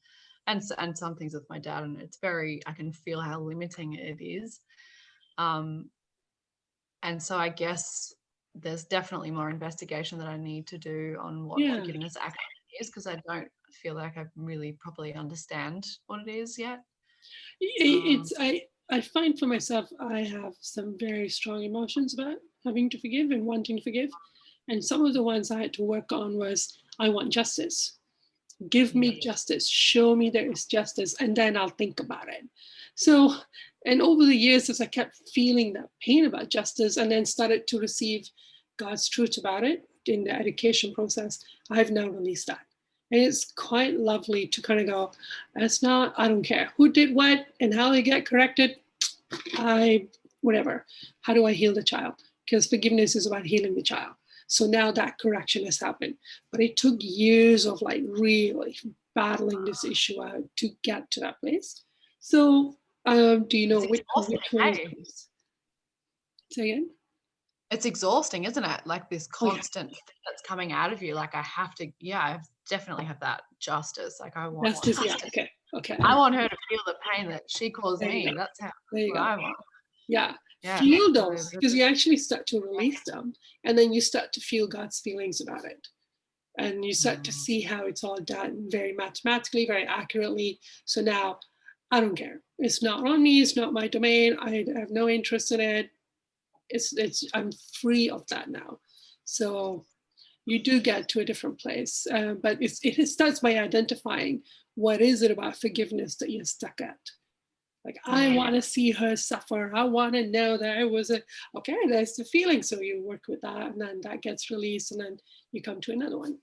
and some things with my dad, and it's I can feel how limiting it is. And so I guess there's definitely more investigation that I need to do on what forgiveness actually is, because I don't feel like I really properly understand what it is yet. I find for myself, I have some very strong emotions about having to forgive and wanting to forgive. And some of the ones I had to work on was, I want justice. Give me justice. Show me there is justice, and then I'll think about it. So, and over the years, as I kept feeling that pain about justice and then started to receive God's truth about it in the education process, I've now released that. And it's quite lovely to kind of go, I don't care who did what and how they get corrected. Whatever. How do I heal the child? Because forgiveness is about healing the child. So now that correction has happened. But it took years of like really battling this issue out to get to that place. So do you know which one? Say again? It's exhausting, isn't it? Like this constant thing that's coming out of you. Like I have to, I definitely have that justice. Like I want justice. Yeah, okay. I want her to feel the pain that she caused me. That's how I want. Yeah. Feel those, because you actually start to release them, and then you start to feel God's feelings about it. And you start to see how it's all done very mathematically, very accurately. So now I don't care. It's not on me. It's not my domain. I have no interest in it. I'm free of that now. So you do get to a different place. But it starts by identifying what is it about forgiveness that you're stuck at. Like, I want to see her suffer. I want to know that I was okay, there's the feeling. So you work with that, and then that gets released, and then you come to another one.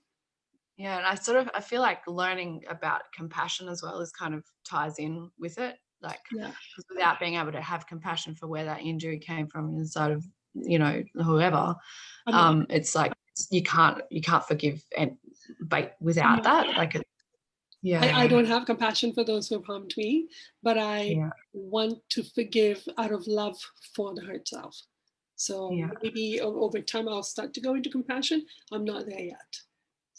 Yeah, and I feel like learning about compassion as well is kind of ties in with it. Like, because without being able to have compassion for where that injury came from inside of, whoever, it's like you can't forgive without that. Like, I don't have compassion for those who have harmed me, but I want to forgive out of love for the hurt self. So maybe over time I'll start to go into compassion. I'm not there yet.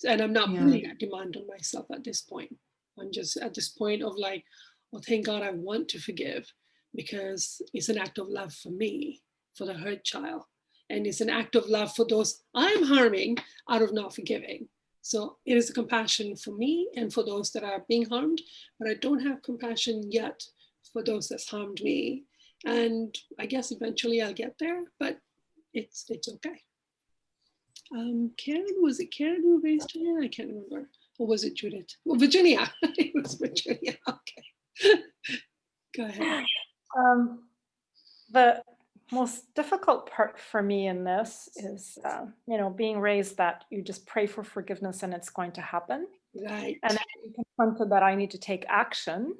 And I'm not putting that demand on myself at this point. I'm just at this point of like, well, thank God I want to forgive, because it's an act of love for me, for the hurt child. And it's an act of love for those I'm harming out of not forgiving. So it is a compassion for me and for those that are being harmed, but I don't have compassion yet for those that's harmed me. And I guess eventually I'll get there, but it's okay. Karen, was it Karen who raised her hand? I can't remember. Or was it Judith? Well, Virginia. It was Virginia. Okay. Go ahead. The most difficult part for me in this is, being raised that you just pray for forgiveness and it's going to happen. Right. And then I'm confronted that I need to take action.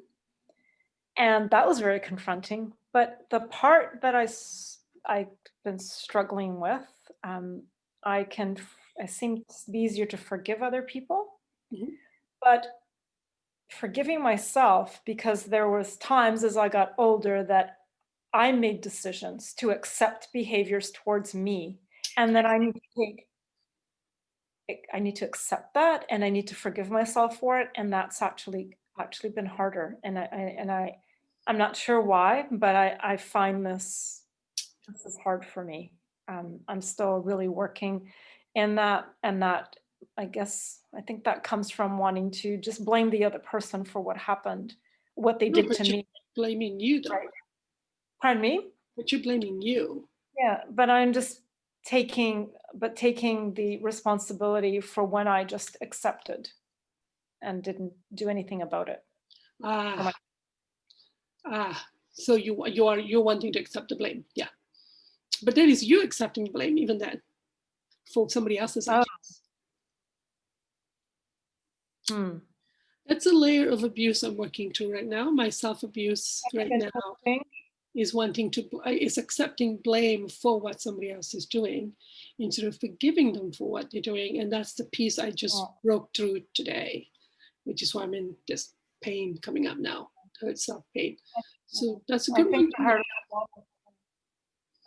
And that was very confronting. But the part that I've been struggling with, I seem to be easier to forgive other people, Mhm. but forgiving myself, because there was times as I got older that I made decisions to accept behaviors towards me, and then I need to accept that, and I need to forgive myself for it, and that's actually been harder. And I'm not sure why, but I find this is hard for me. I'm still really working in that, and that I think that comes from wanting to just blame the other person for what happened, what they No, did but to you're me. blaming you though. Right. Pardon me? But you're blaming you. Yeah, but I'm just taking the responsibility for when I just accepted and didn't do anything about it. Ah, so you're wanting to accept the blame. Yeah. But that is you accepting blame, even then, for somebody else's Oh. actions. Hmm. That's a layer of abuse I'm working through right now. My self-abuse right now is accepting blame for what somebody else is doing instead of forgiving them for what they're doing. And that's the piece I just broke through today, which is why I'm in this pain coming up now, hurt self-pain. So that's a good one.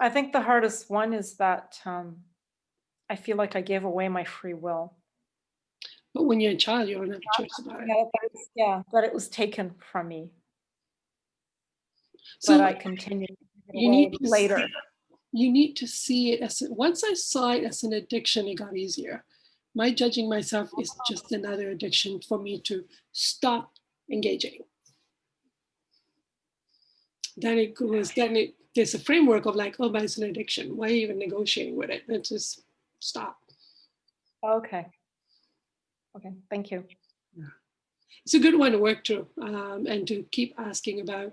I think the hardest one is that I feel like I gave away my free will. But when you're a child, you don't have a choice about it. That it was taken from me. So but I continue you need later. You need to see it as, once I saw it as an addiction, it got easier. My judging myself is just another addiction for me to stop engaging. There's a framework of like, oh, but it's an addiction. Why are you even negotiating with it? Let's just stop. Okay, thank you. Yeah. It's a good one to work through, and to keep asking about,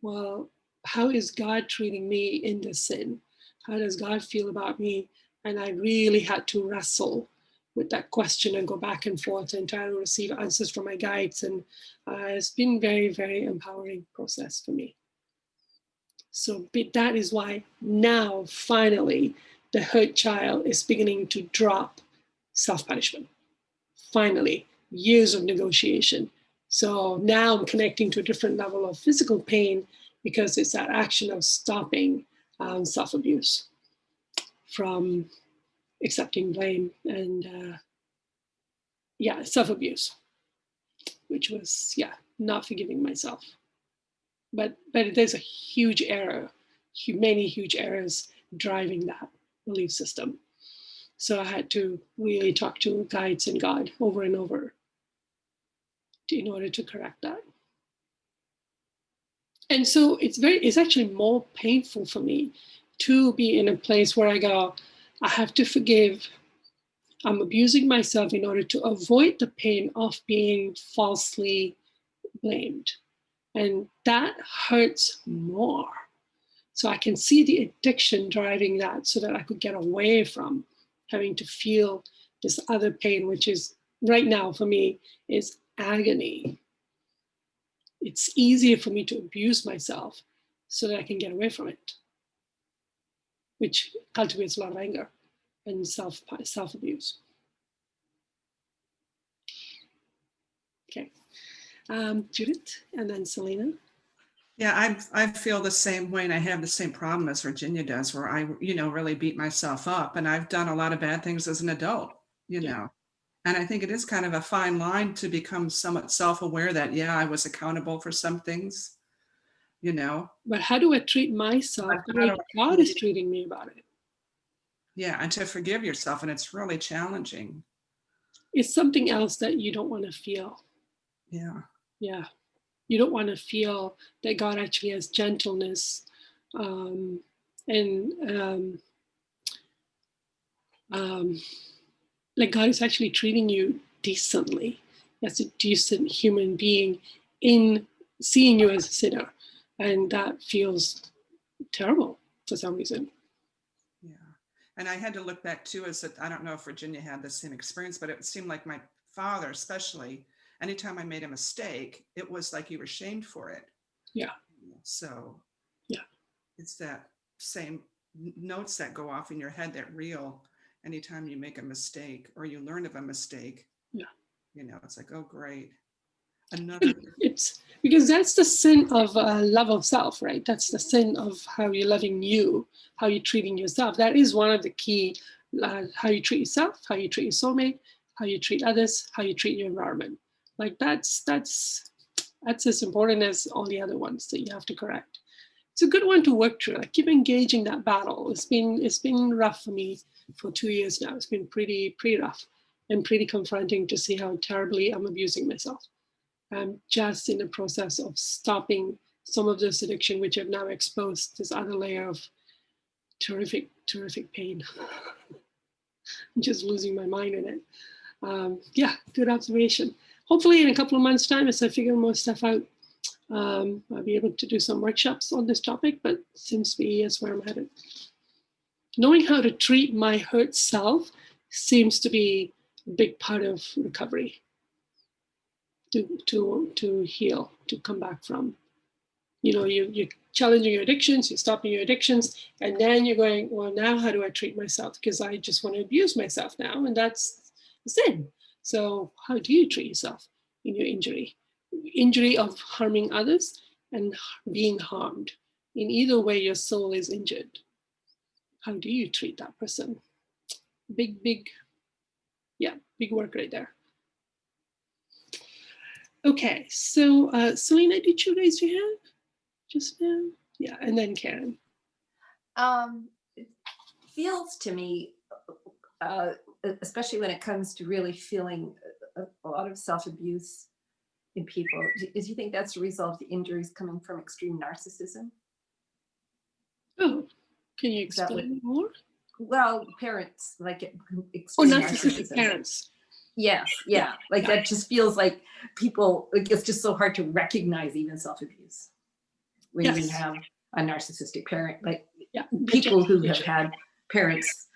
well, how is God treating me in this sin? How does God feel about me? And I really had to wrestle with that question and go back and forth and try to receive answers from my guides. And it's been very, very empowering process for me. So that is why now, finally, the hurt child is beginning to drop self-punishment. Finally, years of negotiation. So now I'm connecting to a different level of physical pain because it's that action of stopping self-abuse from accepting blame and self-abuse, which was not forgiving myself. But there's a huge error, many huge errors driving that belief system. So I had to really talk to guides and God over and over in order to correct that. And so it's actually more painful for me to be in a place where I go, I have to forgive. I'm abusing myself in order to avoid the pain of being falsely blamed. And that hurts more. So I can see the addiction driving that so that I could get away from having to feel this other pain, which is right now for me is agony. It's easier for me to abuse myself so that I can get away from it, which cultivates a lot of anger and self-abuse. Okay. Judith and then Selena. Yeah, I feel the same way, and I have the same problem as Virginia does, where I, really beat myself up, and I've done a lot of bad things as an adult, know. And I think it is kind of a fine line to become somewhat self-aware that, I was accountable for some things, But how do I treat myself the way God is treating me about it? Yeah, and to forgive yourself, and it's really challenging. It's something else that you don't want to feel. Yeah. Yeah. You don't want to feel that God actually has gentleness and like God is actually treating you decently as a decent human being in seeing you as a sinner. And that feels terrible for some reason. Yeah. And I had to look back too, I don't know if Virginia had the same experience, but it seemed like my father, especially, anytime I made a mistake, it was like you were shamed for it. Yeah. So yeah, it's that same notes that go off in your head that reel anytime you make a mistake or you learn of a mistake. yeah. It's like, oh, great. Another. It's because that's the sin of love of self, right? That's the sin of how you're loving you, how you're treating yourself. That is one of the key, how you treat yourself, how you treat your soulmate, how you treat others, how you treat your environment. Like that's as important as all the other ones that you have to correct. It's a good one to work through. Like keep engaging that battle. It's been rough for me for 2 years now. It's been pretty rough and pretty confronting to see how terribly I'm abusing myself. I'm just in the process of stopping some of this addiction, which have now exposed this other layer of terrific pain. I'm just losing my mind in it. Yeah, good observation. Hopefully in a couple of months' time, as I figure more stuff out, I'll be able to do some workshops on this topic, but seems to be is where I'm headed. Knowing how to treat my hurt self seems to be a big part of recovery. To heal, to come back from. You're challenging your addictions, you're stopping your addictions, and then you're going, well, now how do I treat myself? Because I just want to abuse myself now, and that's a sin. So how do you treat yourself in your injury? Injury of harming others and being harmed. In either way, your soul is injured. How do you treat that person? Big work right there. Okay, so Selena, did you raise your hand just now? Yeah, and then Karen. It feels to me, especially when it comes to really feeling a lot of self-abuse in people, do you think that's a result of the injuries coming from extreme narcissism? Oh, can you explain more? Well, parents, like extreme narcissistic parents. Yes, yeah. Like that just feels like people, like it's just so hard to recognize even self-abuse when you have a narcissistic parent. Like people who have had parents,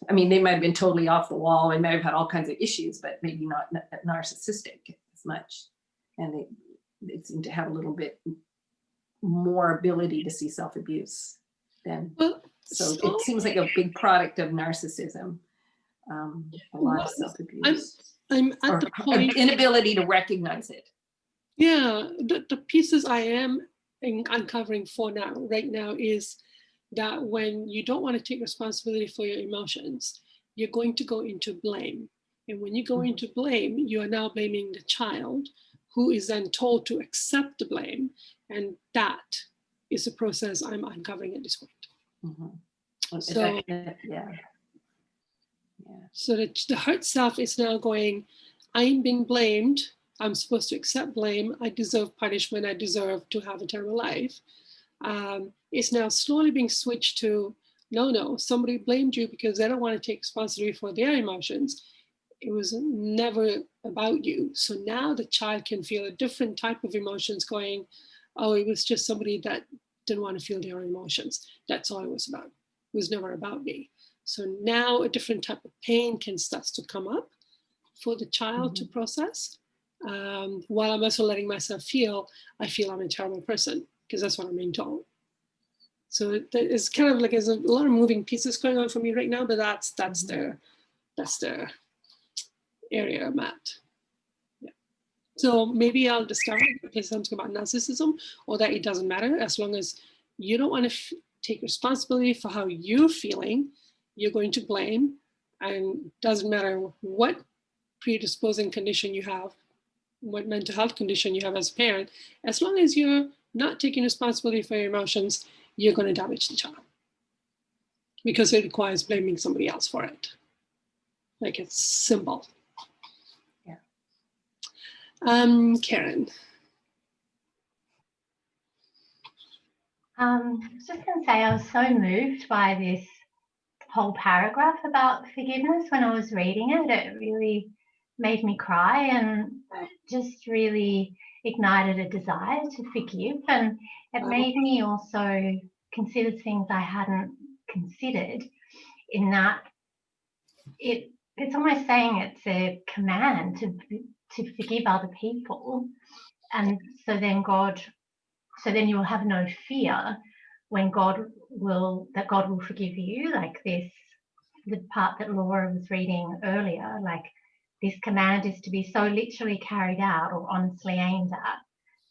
I mean, they might have been totally off the wall and might have had all kinds of issues, but maybe not narcissistic as much. And they seem to have a little bit more ability to see self-abuse than. So it seems like a big product of narcissism. A lot of self-abuse. I'm at the point inability to recognize it. Yeah, the pieces I am uncovering right now is that when you don't want to take responsibility for your emotions, you're going to go into blame. And when you go into blame, you are now blaming the child, who is then told to accept the blame. And that is the process I'm uncovering at this point. So, so the hurt self is now going, I'm being blamed. I'm supposed to accept blame. I deserve punishment. I deserve to have a terrible life. It's now slowly being switched to, no, somebody blamed you because they don't want to take responsibility for their emotions. It was never about you. So now the child can feel a different type of emotions going, oh, it was just somebody that didn't want to feel their emotions. That's all it was about. It was never about me. So now a different type of pain can start to come up for the child to process. While I'm also letting myself feel, I feel I'm a terrible person, because that's what I'm being told. So it's kind of like there's a lot of moving pieces going on for me right now, but that's the area I'm at. Yeah. So maybe I'll discover there's something about narcissism, or that it doesn't matter as long as you don't want to take responsibility for how you're feeling. You're going to blame, and doesn't matter what predisposing condition you have, what mental health condition you have as a parent, as long as you're not taking responsibility for your emotions, you're going to damage the child, because it requires blaming somebody else for it. Like, it's simple. Yeah. Karen. I was just going to say, I was so moved by this whole paragraph about forgiveness when I was reading it. It really made me cry and just really ignited a desire to forgive. And it made me also consider things I hadn't considered, in that it's almost saying it's a command to forgive other people. And so then God so then you will have no fear when God will forgive you. Like this, the part that Laura was reading earlier, like this command is to be so literally carried out or honestly aimed at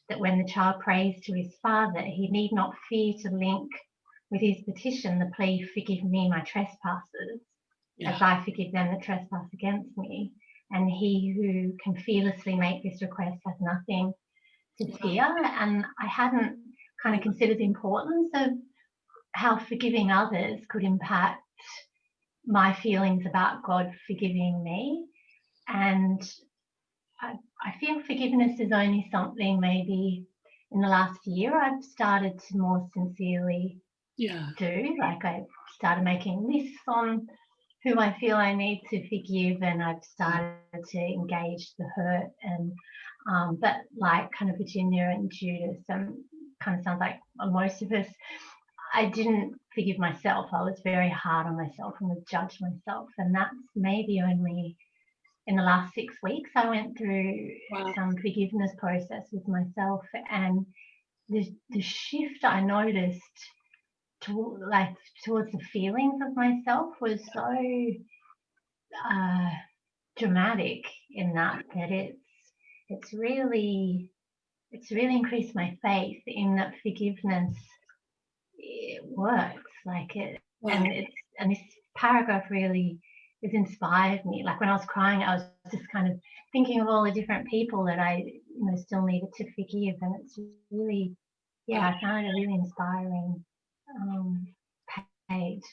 that when the child prays to his father, he need not fear to link with his petition the plea, forgive me my trespasses, as I forgive them that trespass against me. And he who can fearlessly make this request has nothing to fear. And I hadn't kind of considered the importance of how forgiving others could impact my feelings about God forgiving me. And I feel forgiveness is only something maybe in the last year I've started to more sincerely do. Like I started making lists on who I feel I need to forgive, and I've started to engage the hurt. And but like kind of Virginia and Judith, kind of sounds like most of us, I didn't forgive myself. I was very hard on myself and would judge myself. And that's maybe only in the last 6 weeks I went through some forgiveness process with myself, and the shift I noticed towards the feelings of myself was so dramatic in that it's really increased my faith in that forgiveness. It works, like it, and this paragraph really has inspired me. Like when I was crying, I was just kind of thinking of all the different people that I still needed to forgive, and it's really, I found it a really inspiring page.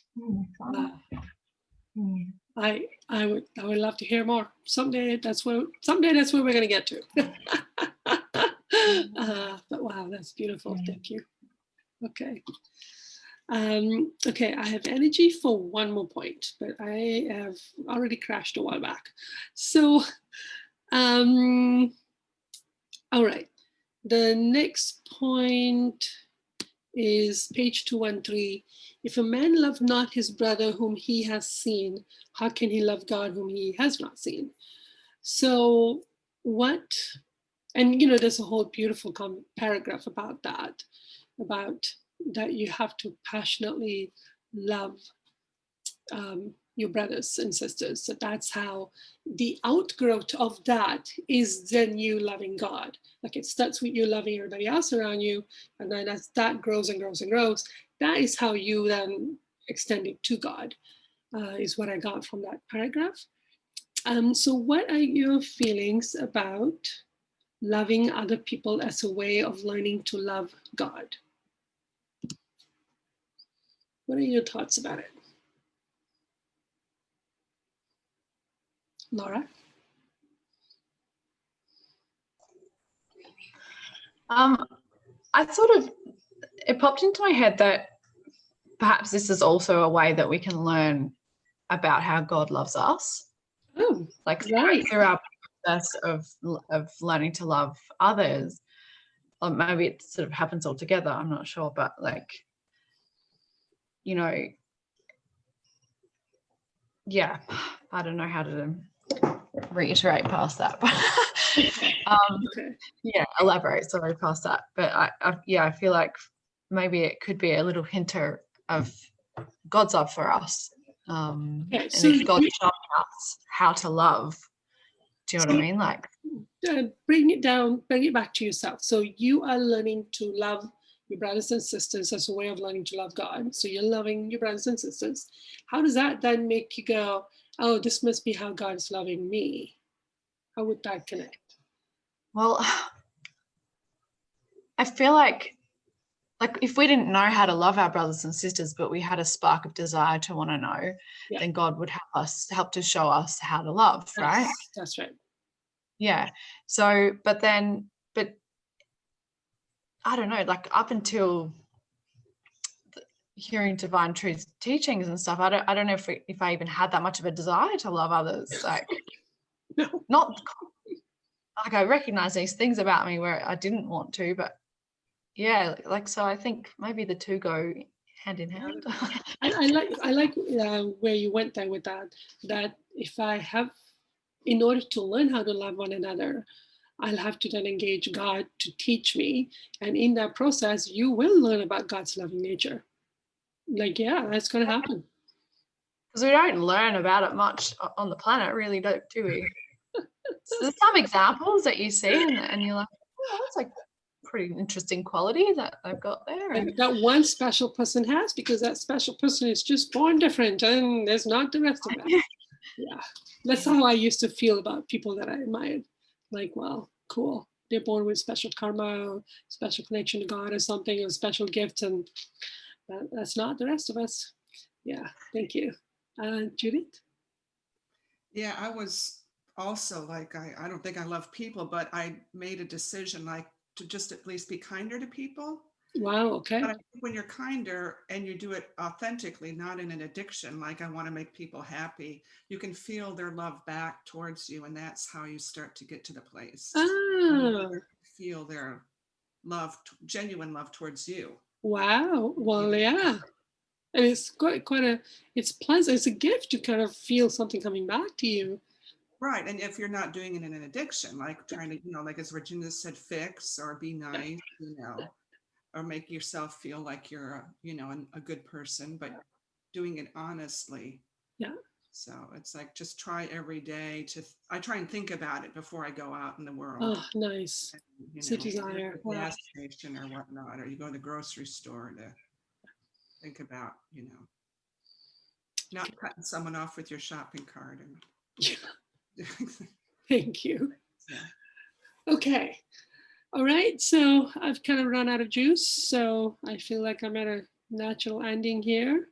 I would love to hear more. Someday that's where we're going to get to. But wow, that's beautiful. Thank you. Okay. Okay, I have energy for one more point, but I have already crashed a while back. So, all right. The next point is page 213. If a man love not his brother whom he has seen, how can he love God whom he has not seen? So and there's a whole beautiful paragraph about that you have to passionately love your brothers and sisters. So that's how the outgrowth of that is then you loving God. Like it starts with you loving everybody else around you, and then as that grows and grows and grows, that is how you then extend it to God, is what I got from that paragraph. So what are your feelings about loving other people as a way of learning to love God? What are your thoughts about it? Laura? It popped into my head that perhaps this is also a way that we can learn about how God loves us. Oh, like through our process of learning to love others. Or maybe it sort of happens all together, I'm not sure, but I don't know how to reiterate past that, but elaborate, sorry, past that. But I feel like maybe it could be a little hint of God's love for us. And if God's showing us how to love, do you know what I mean? Like, bring it back to yourself. So you are learning to love your brothers and sisters as a way of learning to love God. So you're loving your brothers and sisters. How does that then make you go, oh, this must be how God is loving me? How would that connect? Well, I feel like if we didn't know how to love our brothers and sisters, but we had a spark of desire to want to know, then God would help to show us how to love, right? That's right. Yeah. So, but I don't know, like up until hearing Divine Truth's teachings and stuff, I don't know if I even had that much of a desire to love others. Like, no. Not like I recognize these things about me where I didn't want to, but so I think maybe the two go hand in hand. I like where you went there with that if I have, in order to learn how to love one another, I'll have to then engage God to teach me. And in that process, you will learn about God's loving nature. Like, yeah, that's going to happen. Because we don't learn about it much on the planet, really, do we? So there's some examples that you see and you're like, oh, that's like pretty interesting quality that they've got there. And that one special person has, because that special person is just born different and there's not the rest of them. Yeah, that's how I used to feel about people that I admired. Like, well, cool. They're born with special karma, or special connection to God or something, or special gifts, and that's not the rest of us. Yeah, thank you. Judith? Yeah, I was also like, I don't think I love people, but I made a decision like to just at least be kinder to people. Wow, okay. But I think when you're kinder and you do it authentically, not in an addiction, like I want to make people happy, you can feel their love back towards you. And that's how you start to get to the place. Feel their love, genuine love towards you. Wow. Well, yeah. And it's quite it's pleasant. It's a gift to kind of feel something coming back to you. Right. And if you're not doing it in an addiction, like trying to, like as Virginia said, fix or be nice, or make yourself feel like you're, a good person, but doing it honestly. Yeah. So it's like, just try every day I try and think about it before I go out in the world. Oh, nice. It's a desire. Wow. Gas station or whatnot, or you go to the grocery store to think about, not cutting someone off with your shopping cart. Thank you. Yeah. Okay. All right. So I've kind of run out of juice. So I feel like I'm at a natural ending here.